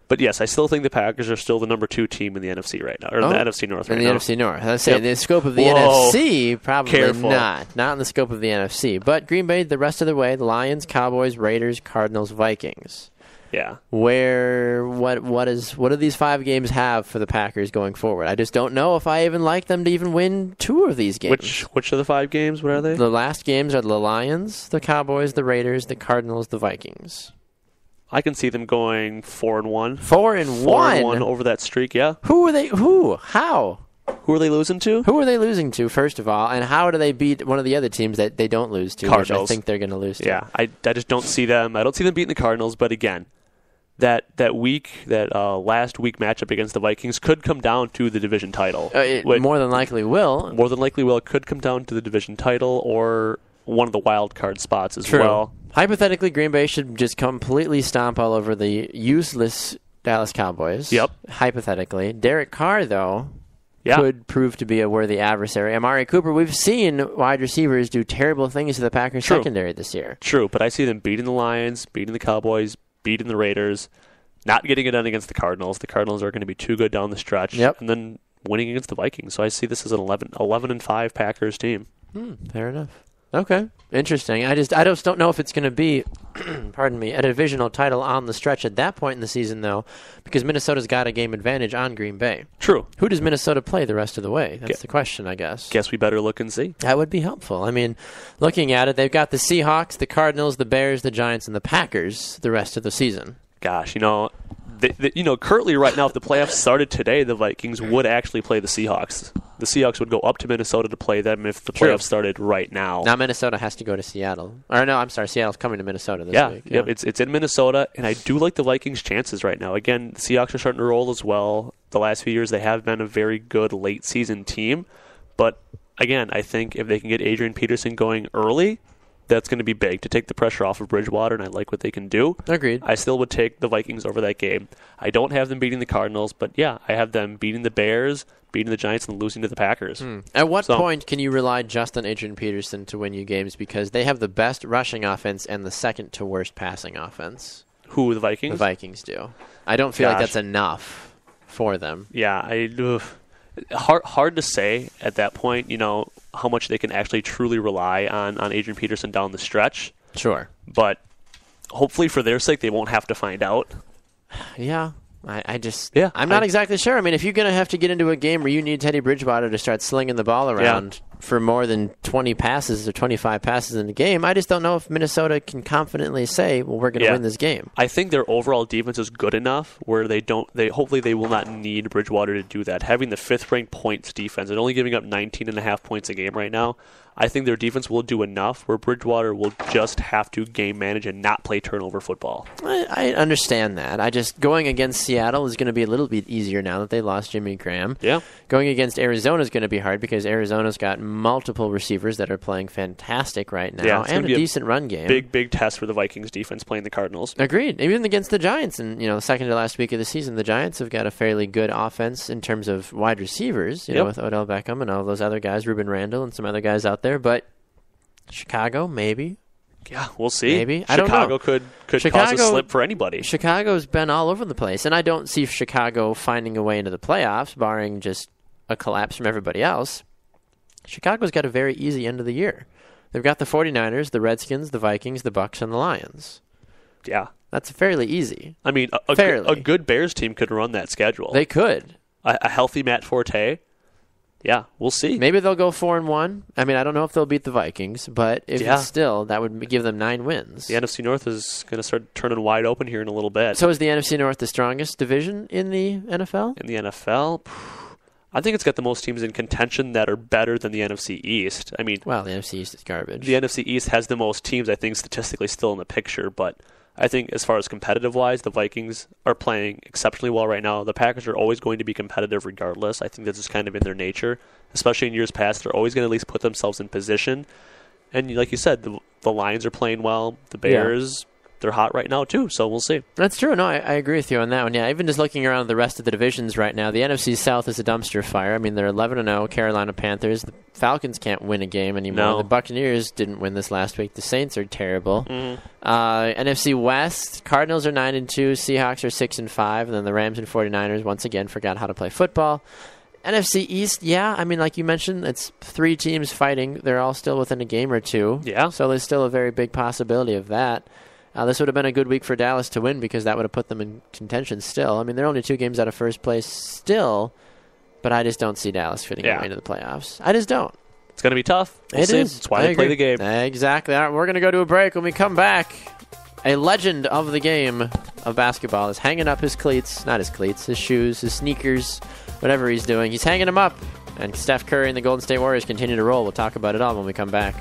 But yes, I still think the Packers are still the number 2 team in the NFC right now, or the NFC North right now. In the NFC North. I'd say in the scope of the NFC, probably not. Not in the scope of the NFC. But Green Bay, the rest of the way, the Lions, Cowboys, Raiders, Cardinals, Vikings. Yeah. What do these 5 games have for the Packers going forward? I just don't know if I even like them to even win 2 of these games. Which of the 5 games? What are they? The last games are the Lions, the Cowboys, the Raiders, the Cardinals, the Vikings. I can see them going 4-1. 4-1? 4-1 over that streak, yeah. Who are they? Who? How? Who are they losing to? Who are they losing to, first of all? And how do they beat one of the other teams that they don't lose to, Cardinals. which I think they're going to lose to? Yeah, I just don't see them. I don't see them beating the Cardinals, but again, that last week matchup against the Vikings could come down to the division title. It more than likely will. More than likely will. It could come down to the division title or one of the wild card spots as well. Hypothetically, Green Bay should just completely stomp all over the useless Dallas Cowboys. Yep. Hypothetically. Derek Carr, though, could prove to be a worthy adversary. Amari Cooper, we've seen wide receivers do terrible things to the Packers secondary this year. True, but I see them beating the Lions, beating the Cowboys, beating the Raiders, not getting it done against the Cardinals. The Cardinals are going to be too good down the stretch. Yep. And then winning against the Vikings. So I see this as an 11-5 Packers team. Fair enough. Okay, interesting. I just don't know if it's going to be, pardon me, a divisional title on the stretch at that point in the season, though, because Minnesota's got a game advantage on Green Bay. True. Who does Minnesota play the rest of the way? That's the question, I guess. Guess we better look and see. That would be helpful. I mean, looking at it, they've got the Seahawks, the Cardinals, the Bears, the Giants, and the Packers the rest of the season. Gosh, currently right now, if the playoffs started today, the Vikings would actually play the Seahawks. The Seahawks would go up to Minnesota to play them if the playoffs started right now. Now Minnesota has to go to Seattle. Or no, I'm sorry, Seattle's coming to Minnesota this week. Yeah, it's in Minnesota, and I do like the Vikings' chances right now. Again, the Seahawks are starting to roll as well. The last few years, they have been a very good late-season team. But, again, I think if they can get Adrian Peterson going early, that's going to be big to take the pressure off of Bridgewater, and I like what they can do. Agreed. I still would take the Vikings over that game. I don't have them beating the Cardinals, but yeah, I have them beating the Bears, beating the Giants, and losing to the Packers. At what point can you rely just on Adrian Peterson to win you games because they have the best rushing offense and the second to worst passing offense? Who, the Vikings? The Vikings do. I don't feel like that's enough for them. Yeah, hard to say at that point, how much they can actually truly rely on Adrian Peterson down the stretch. Sure. But hopefully for their sake, they won't have to find out. Yeah. I'm not exactly sure. I mean, if you're going to have to get into a game where you need Teddy Bridgewater to start slinging the ball around for more than 20 passes or 25 passes in the game, I just don't know if Minnesota can confidently say, well, we're going to win this game. I think their overall defense is good enough where hopefully they will not need Bridgewater to do that. Having the 5th-ranked points defense and only giving up 19.5 points a game right now, I think their defense will do enough where Bridgewater will just have to game manage and not play turnover football. I understand that. Going against Seattle is going to be a little bit easier now that they lost Jimmy Graham. Yeah. Going against Arizona is going to be hard because Arizona's got multiple receivers that are playing fantastic right now and a decent run game. Big test for the Vikings defense playing the Cardinals. Agreed. Even against the Giants, and the second to last week of the season, the Giants have got a fairly good offense in terms of wide receivers. With Odell Beckham and all those other guys, Ruben Randle and some other guys out there, but Chicago, maybe. Yeah, we'll see. Maybe. I don't know. Chicago could cause a slip for anybody. Chicago's been all over the place, and I don't see Chicago finding a way into the playoffs, barring just a collapse from everybody else. Chicago's got a very easy end of the year. They've got the 49ers, the Redskins, the Vikings, the Bucs, and the Lions. Yeah. That's fairly easy. I mean, a good Bears team could run that schedule. They could. A healthy Matt Forte. Yeah, we'll see. Maybe they'll go 4-1. I mean, I don't know if they'll beat the Vikings, but if it's still, that would give them 9 wins. The NFC North is going to start turning wide open here in a little bit. So is the NFC North the strongest division in the NFL? In the NFL? I think it's got the most teams in contention that are better than the NFC East. I mean, well, the NFC East is garbage. The NFC East has the most teams, I think, statistically still in the picture, but I think as far as competitive-wise, the Vikings are playing exceptionally well right now. The Packers are always going to be competitive regardless. I think this is kind of in their nature. Especially in years past, they're always going to at least put themselves in position. And like you said, the Lions are playing well. The Bears, they're hot right now too, so we'll see. That's true. No, I agree with you on that one. Yeah, even just looking around the rest of the divisions right now, the NFC South is a dumpster fire. I mean, they're 11-0, Carolina Panthers. The Falcons can't win a game anymore. No. The Buccaneers didn't win this last week. The Saints are terrible. NFC West, Cardinals are 9-2, Seahawks are 6-5, and then the Rams and 49ers once again forgot how to play football. NFC East, I mean, like you mentioned, it's 3 teams fighting. They're all still within a game or 2. Yeah. So there's still a very big possibility of that. This would have been a good week for Dallas to win because that would have put them in contention still. I mean, they're only 2 games out of first place still, but I just don't see Dallas fitting their way into the playoffs. I just don't. It's going to be tough. It is. That's why they play the game. Exactly. All right, we're going to go to a break. When we come back, a legend of the game of basketball is hanging up his cleats, not his cleats, his shoes, his sneakers, whatever he's doing. He's hanging them up, and Steph Curry and the Golden State Warriors continue to roll. We'll talk about it all when we come back.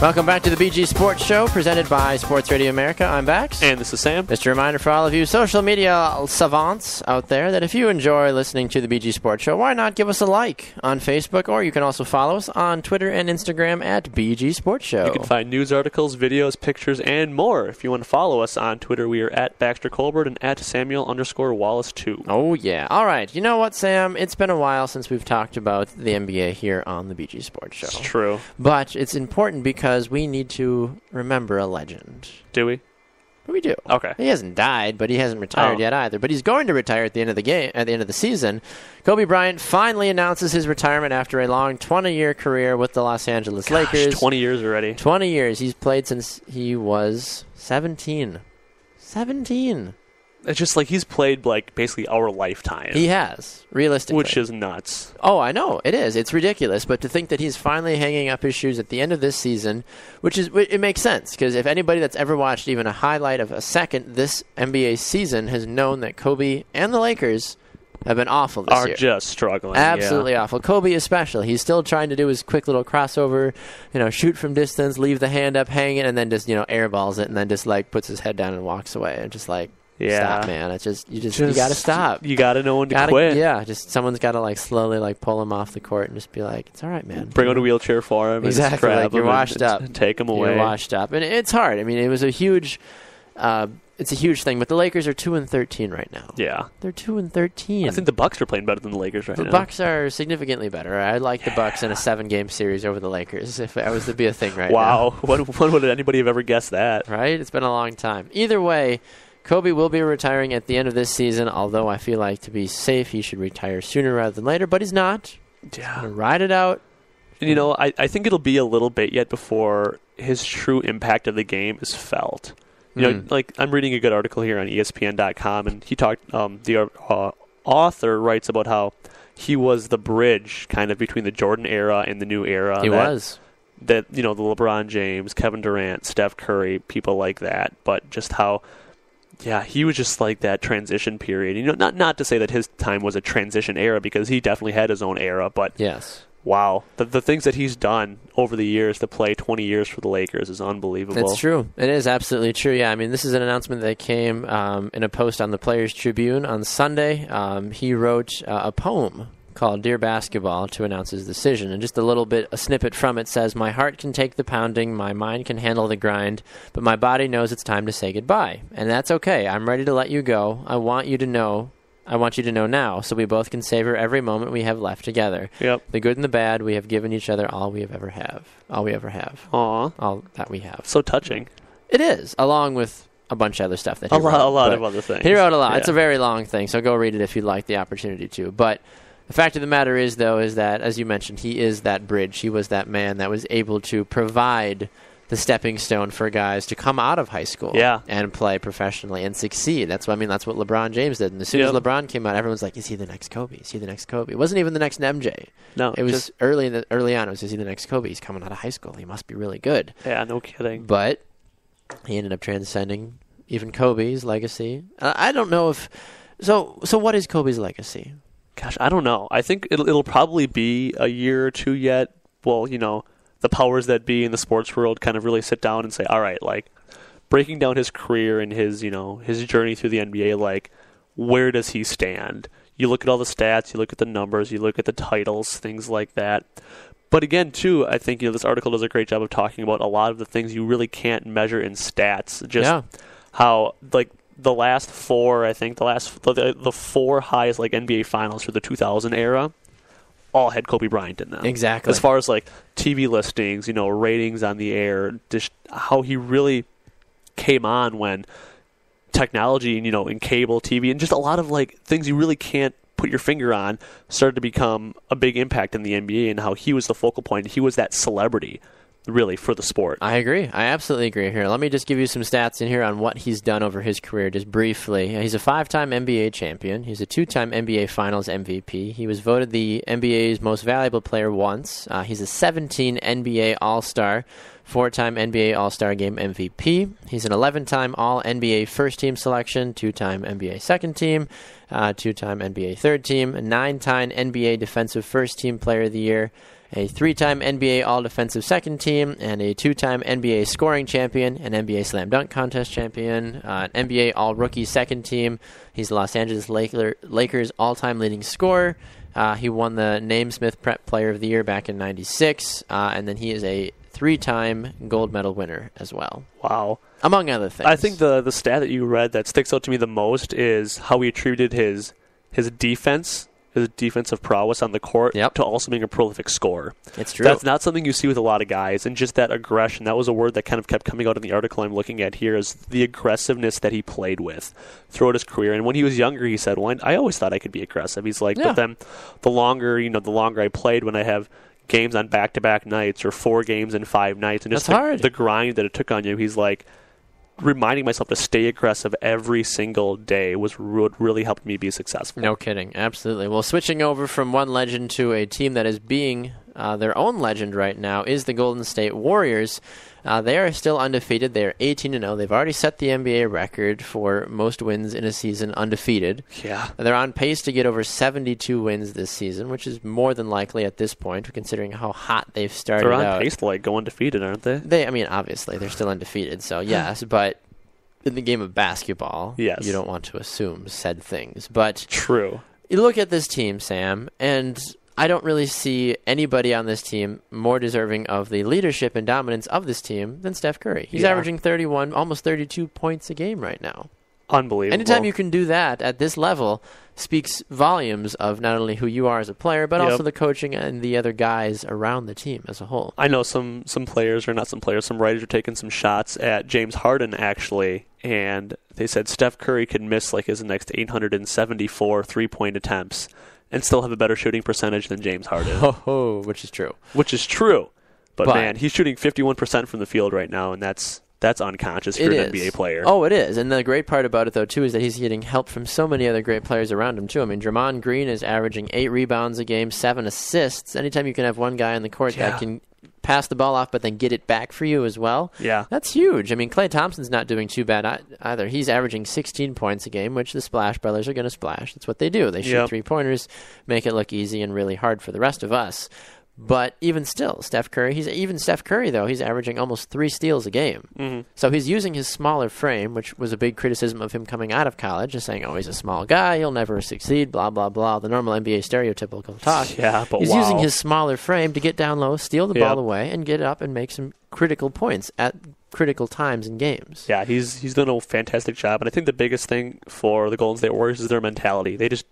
Welcome back to the BG Sports Show, presented by Sports Radio America. I'm Bax. And this is Sam. Just a reminder for all of you social media savants out there that if you enjoy listening to the BG Sports Show, why not give us a like on Facebook, or you can also follow us on Twitter and Instagram at BG Sports Show. You can find news articles, videos, pictures, and more. If you want to follow us on Twitter, we are at Baxter Colbert and at Samuel_Wallace2. Oh, yeah. All right. You know what, Sam? It's been a while since we've talked about the NBA here on the BG Sports Show. It's true. But it's important because we need to remember a legend. Do we? We do. Okay. He hasn't died, but he hasn't retired yet either. But he's going to retire at the end of the game, at the end of the season. Kobe Bryant finally announces his retirement after a long 20-year career with the Los Angeles Lakers. 20 years already. 20 years. He's played since he was 17. 17. It's just like he's played like basically our lifetime. He has, realistically. Which is nuts. Oh, I know. It is. It's ridiculous. But to think that he's finally hanging up his shoes at the end of this season, it makes sense. Because if anybody that's ever watched even a highlight of a second this NBA season has known that Kobe and the Lakers have been awful this year. Are just struggling. Absolutely awful. Kobe especially. He's still trying to do his quick little crossover, shoot from distance, leave the hand up hanging, and then just, airballs it, and then just like puts his head down and walks away. And just like, stop, man. It's just you got to stop. You got to know when to quit. Yeah, just someone's got to like slowly like pull him off the court and just be like, it's all right, man. Bring out a wheelchair for him. Exactly. And grab like you're him washed up. Take him away. You're washed up, and it's hard. I mean, it was a huge. It's a huge thing, but the Lakers are 2-13 right now. Yeah, they're 2-13. I think the Bucks are playing better than the Lakers right now. The Bucks are significantly better. I'd like the Bucks in a 7-game series over the Lakers if that was to be a thing right now. Wow, when would anybody have ever guessed that? Right? It's been a long time. Either way, Kobe will be retiring at the end of this season, although I feel like to be safe, he should retire sooner rather than later, but he's not. Yeah. He's going to ride it out. And, I think it'll be a little bit yet before his true impact of the game is felt. Like I'm reading a good article here on ESPN.com, and he talked. The author writes about how he was the bridge, kind of between the Jordan era and the new era. He was the LeBron James, Kevin Durant, Steph Curry, people like that. But just how, he was just like that transition period. Not to say that his time was a transition era, because he definitely had his own era. But yes. Wow, the things that he's done over the years to play 20 years for the Lakers is unbelievable. It's true. It is absolutely true. Yeah, I mean, this is an announcement that came in a post on the Players Tribune on Sunday. He wrote a poem called Dear Basketball to announce his decision. And just a snippet from it says, "My heart can take the pounding, my mind can handle the grind, but my body knows it's time to say goodbye. And that's okay. I'm ready to let you go. I want you to know now, so we both can savor every moment we have left together. Yep. The good and the bad, we have given each other all we ever have. Aww. All that we have." So touching. It is, along with a bunch of other stuff that he wrote. A lot of other things. He wrote a lot. Yeah. It's a very long thing, so go read it if you'd like the opportunity to. But the fact of the matter is, though, is that, as you mentioned, he is that bridge. He was that man that was able to provide the stepping stone for guys to come out of high school and play professionally and succeed. That's what LeBron James did. And as soon as LeBron came out, everyone's like, is he the next Kobe? Is he the next Kobe? It wasn't even the next MJ. No. It was early on. It was, is he the next Kobe? He's coming out of high school. He must be really good. Yeah, no kidding. But he ended up transcending even Kobe's legacy. I don't know if... So what is Kobe's legacy? Gosh, I don't know. I think it'll probably be a year or two yet. Well, the powers that be in the sports world kind of really sit down and say, all right, like, breaking down his career and his journey through the NBA, like, where does he stand? You look at all the stats, you look at the numbers, you look at the titles, things like that. But again, too, I think, this article does a great job of talking about a lot of the things you really can't measure in stats. Just how, like, the last four, I think, the four highest, like, NBA finals for the 2000 era all had Kobe Bryant in them. Exactly. As far as like TV listings, ratings on the air, just how he really came on when technology, in cable TV and just a lot of like things you really can't put your finger on started to become a big impact in the NBA, and how he was the focal point. He was that celebrity really for the sport. I agree. I absolutely agree. Here, let me just give you some stats in here on what he's done over his career just briefly. He's a 5-time NBA champion. He's a 2-time NBA Finals MVP. He was voted the NBA's most valuable player once. He's a 17 NBA All-Star, 4-time NBA All-Star Game MVP. He's an 11-time All-NBA First Team selection, 2-time NBA Second Team, 2-time NBA Third Team, a 9-time NBA Defensive First Team Player of the Year, a 3-time NBA All-Defensive Second Team, and a 2-time NBA Scoring Champion, an NBA Slam Dunk Contest Champion, an NBA All-Rookie Second Team. He's the Los Angeles Lakers' all-time leading scorer. He won the Naismith Prep Player of the Year back in '96, and then he is a 3-time gold medal winner as well. Wow. Among other things. I think the stat that you read that sticks out to me the most is how he attributed his defense, his defensive prowess on the court, to also being a prolific scorer. It's true. That's not something you see with a lot of guys, and just that aggression. That was a word that kind of kept coming out in the article I'm looking at here, is the aggressiveness that he played with throughout his career. And when he was younger, he said, well, I always thought I could be aggressive. He's like, but then the longer I played, when I have games on back-to-back nights or 4 games in 5 nights, and just the grind that it took on you, he's like, reminding myself to stay aggressive every single day was what really helped me be successful. No kidding. Absolutely. Well, switching over from one legend to a team that is being their own legend right now is the Golden State Warriors. They are still undefeated. They are 18-0. They've already set the NBA record for most wins in a season undefeated. Yeah. They're on pace to get over 72 wins this season, which is more than likely at this point, considering how hot they've started out. They're on pace to go undefeated, aren't they? I mean, obviously, they're still undefeated, so yes, but in the game of basketball, you don't want to assume said things. But true. You look at this team, Sam, and I don't really see anybody on this team more deserving of the leadership and dominance of this team than Steph Curry. He's averaging 31, almost 32 points a game right now. Unbelievable. Anytime you can do that at this level speaks volumes of not only who you are as a player, but also the coaching and the other guys around the team as a whole. I know some players, or not some players, some writers are taking some shots at James Harden, actually, and they said Steph Curry could miss his next 874 three-point attempts and still have a better shooting percentage than James Harden. Which is true. Which is true. But man, he's shooting 51% from the field right now, and that's unconscious for an NBA player. Oh, it is. And the great part about it, though, too, is that he's getting help from so many other great players around him, too. I mean, Draymond Green is averaging 8 rebounds a game, 7 assists. Anytime you can have one guy on the court that can pass the ball off but then get it back for you as well, that's huge. I mean, Klay Thompson's not doing too bad either. He's averaging 16 points a game, which the Splash Brothers are going to splash. That's what they do. They shoot three-pointers, make it look easy and really hard for the rest of us. But even still, Steph Curry, though, he's averaging almost 3 steals a game. Mm-hmm. So he's using his smaller frame, which was a big criticism of him coming out of college, just saying, he's a small guy, he'll never succeed, blah, blah, blah, the normal NBA stereotypical talk. Yeah, but he's using his smaller frame to get down low, steal the ball away, and get up and make some critical points at critical times in games. Yeah, he's done a fantastic job, and I think the biggest thing for the Golden State Warriors is their mentality. They just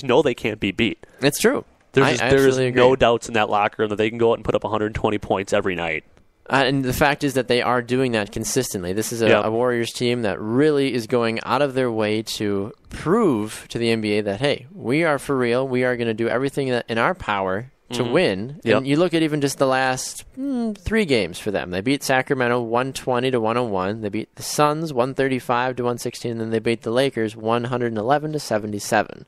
know they can't be beat. It's true. There's no doubts in that locker room that they can go out and put up 120 points every night. And the fact is that they are doing that consistently. This is a Warriors team that really is going out of their way to prove to the NBA that, hey, we are for real. We are going to do everything in our power to win. And you look at even just the last 3 games for them. They beat Sacramento 120-101. They beat the Suns 135-116. And then they beat the Lakers 111-77.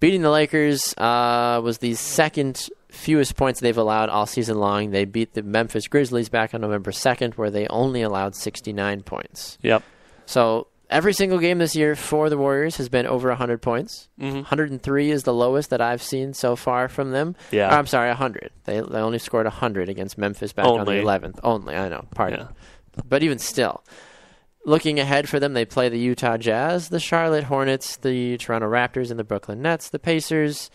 Beating the Lakers was the second fewest points they've allowed all season long. They beat the Memphis Grizzlies back on November 2nd, where they only allowed 69 points. Yep. So every single game this year for the Warriors has been over 100 points. 103 is the lowest that I've seen so far from them. Yeah. I'm sorry, 100. They only scored 100 against Memphis back on the 11th. Only, I know. Pardon. Yeah. But even still. Looking ahead for them, they play the Utah Jazz, the Charlotte Hornets, the Toronto Raptors, and the Brooklyn Nets. The Pacers,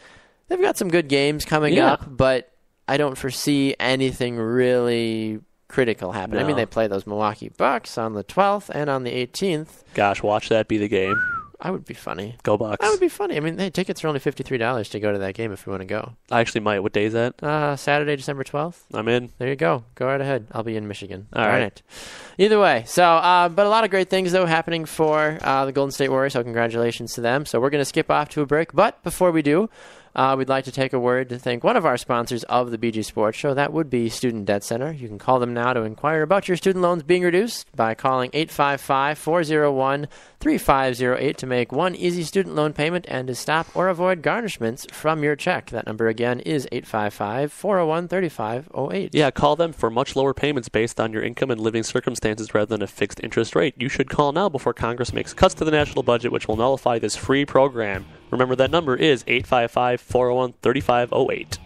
they've got some good games coming up, but I don't foresee anything really critical happening. No. I mean, they play those Milwaukee Bucks on the 12th and on the 18th. Gosh, watch that be the game. That would be funny. Go Bucks. That would be funny. I mean, hey, tickets are only $53 to go to that game if you want to go. I actually might. What day is that? Saturday, December 12th. I'm in. There you go. Go right ahead. I'll be in Michigan. All right. Either way. So, but a lot of great things, though, happening for the Golden State Warriors, so congratulations to them. So we're going to skip off to a break. But before we do, we'd like to take a word to thank one of our sponsors of the BG Sports Show. That would be Student Debt Center. You can call them now to inquire about your student loans being reduced by calling 855-401-3508 to make one easy student loan payment and to stop or avoid garnishments from your check. That number again is 855-401-3508. Yeah, call them for much lower payments based on your income and living circumstances rather than a fixed interest rate. You should call now before Congress makes cuts to the national budget, which will nullify this free program. Remember, that number is 855-401-3508.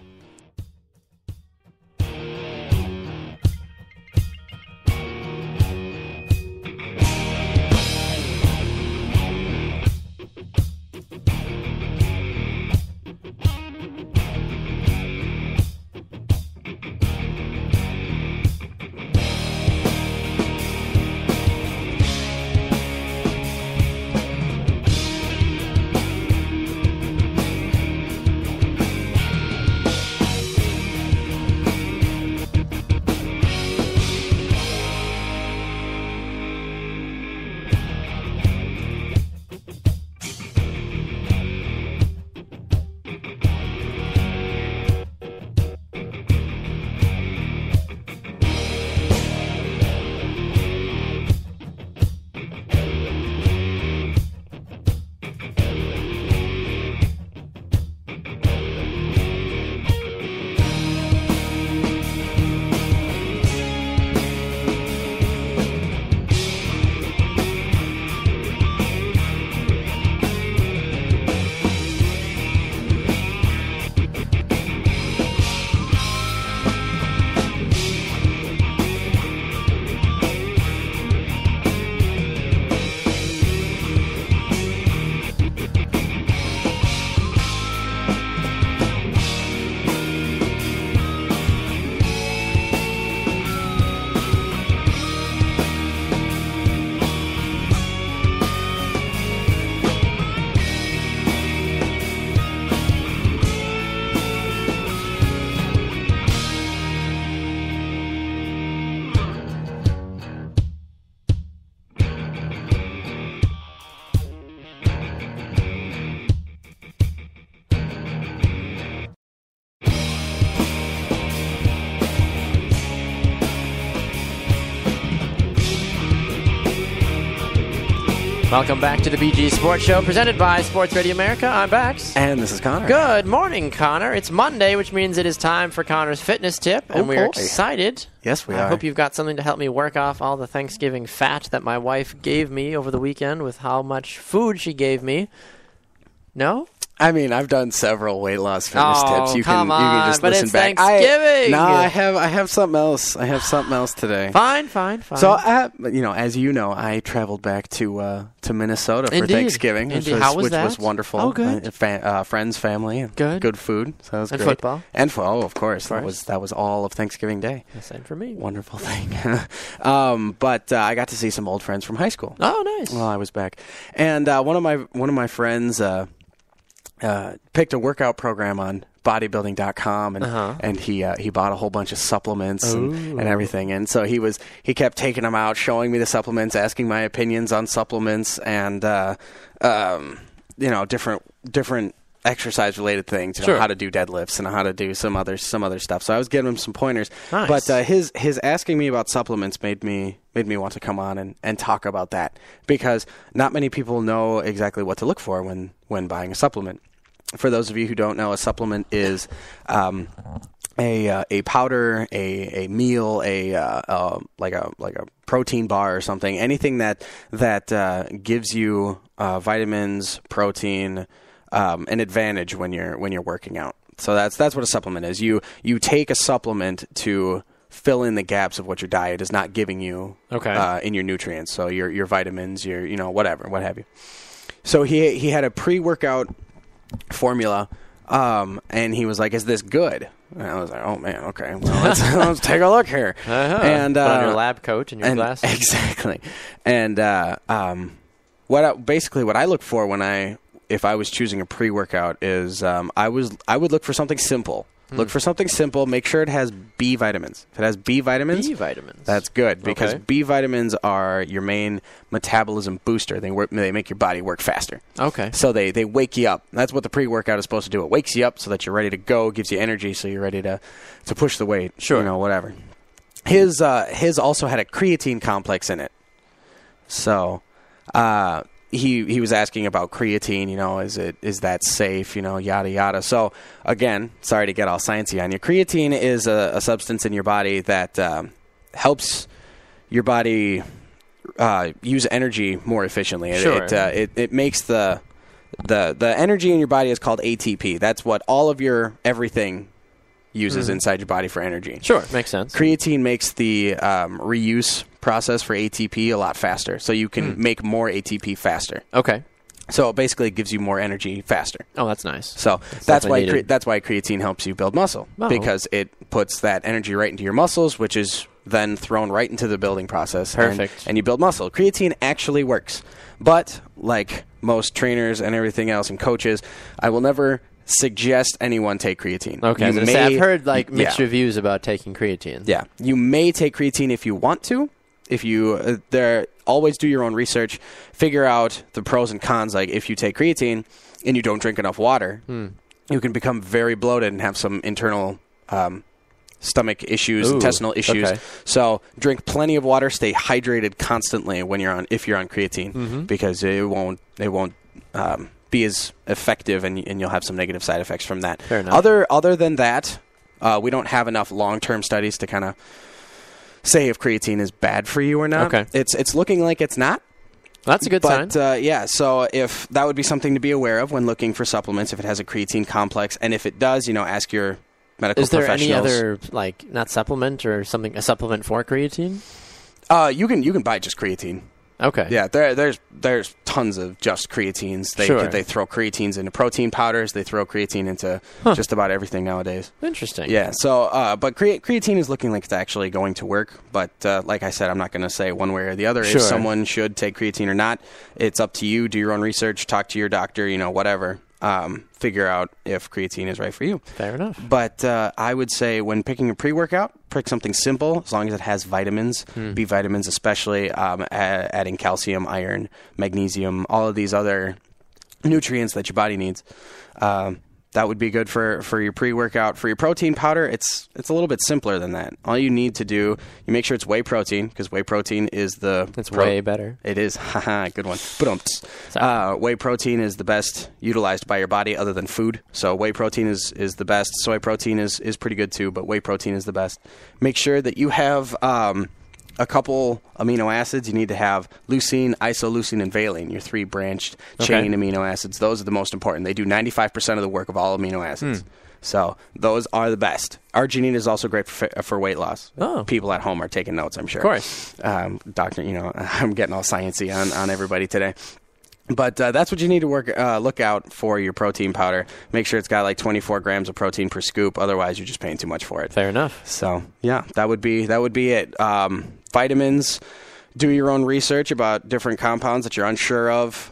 Welcome back to the BG Sports Show, presented by Sports Radio America. I'm Bax. And this is Connor. Good morning, Connor. It's Monday, which means it is time for Connor's fitness tip, and we're boy. excited. Yes, we I are. hope you've got something to help me work off all the Thanksgiving fat that my wife gave me over the weekend with how much food she gave me. No? I mean, I've done several weight loss fitness tips. You come can on, just but listen it's back. Thanksgiving. I have something else. I have something else today. Fine. So, as you know, I traveled back to Minnesota for Indeed. Thanksgiving, Indeed. How was which that? was wonderful. Oh, good. Friends, family, and Good food. So that was and great. football. And of course, Of course. that was all of Thanksgiving Day. Same for me. Wonderful thing. But I got to see some old friends from high school. Oh, nice. While I was back, and one of my friends picked a workout program on bodybuilding.com and he bought a whole bunch of supplements and everything, and so he kept taking them out, showing me the supplements, asking my opinions on supplements, and different exercise related things, Sure. how to do deadlifts and how to do some other stuff. So I was giving him some pointers. Nice. But his asking me about supplements made me want to come on and talk about that, because not many people know exactly what to look for when buying a supplement. For those of you who don't know, a supplement is a powder, a meal, like a protein bar or something. Anything that gives you vitamins, protein, an advantage when you're working out. So that's what a supplement is. You take a supplement to fill in the gaps of what your diet is not giving you in your nutrients. So your vitamins, your whatever, what have you. So he had a pre-workout formula, and he was like, "Is this good?" And I was like, "Oh man, okay, well, let's take a look here." And put on your lab coat and your glasses. Exactly. And what I look for if I was choosing a pre-workout is I would look for something simple. Look for something simple. Make sure it has B vitamins. If it has B vitamins, that's good, because B vitamins are your main metabolism booster. They make your body work faster. Okay. So they wake you up. That's what the pre-workout is supposed to do. It wakes you up so that you're ready to go, gives you energy so you're ready to push the weight. Sure. Whatever. His also had a creatine complex in it. So he was asking about creatine, is that safe, yada yada. So again, sorry to get all sciencey on you. Creatine is a substance in your body that helps your body use energy more efficiently. Sure. It makes the energy in your body is called ATP. That's what all of your everything uses inside your body for energy. Sure, makes sense. Creatine makes the reuse process for ATP a lot faster, so you can make more ATP faster. Okay. So it basically gives you more energy faster. Oh, that's nice. So that's why creatine helps you build muscle, because it puts that energy right into your muscles, which is then thrown right into the building process. Perfect. And you build muscle. Creatine actually works, but like most trainers and everything else and coaches, I will never suggest anyone take creatine. Okay, I've heard mixed reviews about taking creatine. Yeah, you may take creatine if you want to. If you always do your own research, figure out the pros and cons. Like if you take creatine and you don't drink enough water, you can become very bloated and have some internal stomach issues, intestinal issues. Okay. So drink plenty of water. Stay hydrated constantly if you're on creatine, because it won't be as effective, and you'll have some negative side effects from that. Fair enough. Other than that, we don't have enough long-term studies to kind of say if creatine is bad for you or not. Okay. It's looking like it's not. That's a good sign. But so if that would be something to be aware of when looking for supplements, if it has a creatine complex, and if it does, ask your medical professionals. Is there any other, not supplement or something, a supplement for creatine? You can buy just creatine. Okay. Yeah, there's tons of just creatines. They throw creatines into protein powders. They throw creatine into just about everything nowadays. Interesting. Yeah. So, but creatine is looking like it's actually going to work. But like I said, I'm not going to say one way or the other if someone should take creatine or not. It's up to you. Do your own research. Talk to your doctor. Whatever. Figure out if creatine is right for you. Fair enough. But I would say when picking a pre-workout, pick something simple as long as it has vitamins, B vitamins especially, adding calcium, iron, magnesium, all of these other nutrients that your body needs. That's That would be good for your pre-workout. For your protein powder, it's a little bit simpler than that. All you need to do, you make sure it's whey protein, because whey protein is the... It's way better. It is. Haha, good one. Whey protein is the best utilized by your body other than food. So whey protein is the best. Soy protein is pretty good too, but whey protein is the best. Make sure that you have... a couple amino acids. You need to have leucine, isoleucine, and valine, your 3 branched chain amino acids. Those are the most important. They do 95% of the work of all amino acids. So those are the best. Arginine is also great for weight loss. Oh. People at home are taking notes, I'm sure. Of course. Doctor, I'm getting all sciencey on everybody today. But that's what you need to look out for your protein powder. Make sure it's got like 24 grams of protein per scoop. Otherwise, you're just paying too much for it. Fair enough. So, yeah, that would be it. Vitamins, do your own research about different compounds that you're unsure of.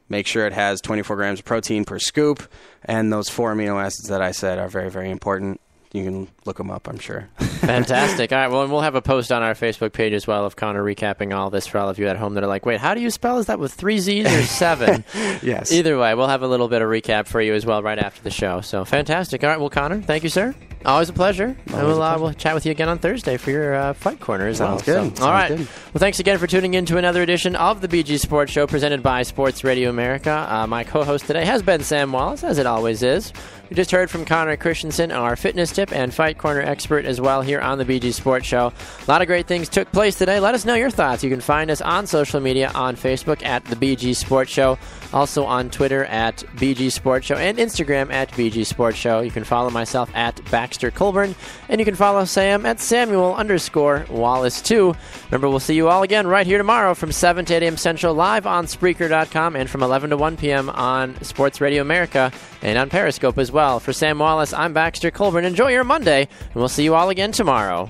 Make sure it has 24 grams of protein per scoop. And those 4 amino acids that I said are very, very important. You can look them up, I'm sure. Fantastic. All right, well, and we'll have a post on our Facebook page as well of Connor recapping all this for all of you at home that are like, wait, how do you spell? Is that with 3 Z's or 7? Yes. Either way, we'll have a little bit of recap for you as well right after the show. So fantastic. All right, well, Connor, thank you, sir. Always a pleasure. And we'll chat with you again on Thursday for your Fight Corner as well. Sounds good. So, all right. Good. Well, thanks again for tuning in to another edition of the BG Sports Show presented by Sports Radio America. My co-host today has been Sam Wallace, as it always is. We just heard from Connor Christensen, our fitness tip and Fight Corner expert as well here on the BG Sports Show. A lot of great things took place today. Let us know your thoughts. You can find us on social media on Facebook at the BG Sports Show, also on Twitter at BG Sports Show, and Instagram at BG Sports Show. You can follow myself at Baxter Colburn, and you can follow Sam at Samuel_Wallace2. Remember, we'll see you all again right here tomorrow from 7 to 8 a.m. Central, live on Spreaker.com, and from 11 to 1 p.m. on Sports Radio America and on Periscope as well. For Sam Wallace, I'm Baxter Colburn. Enjoy your Monday, and we'll see you all again tomorrow.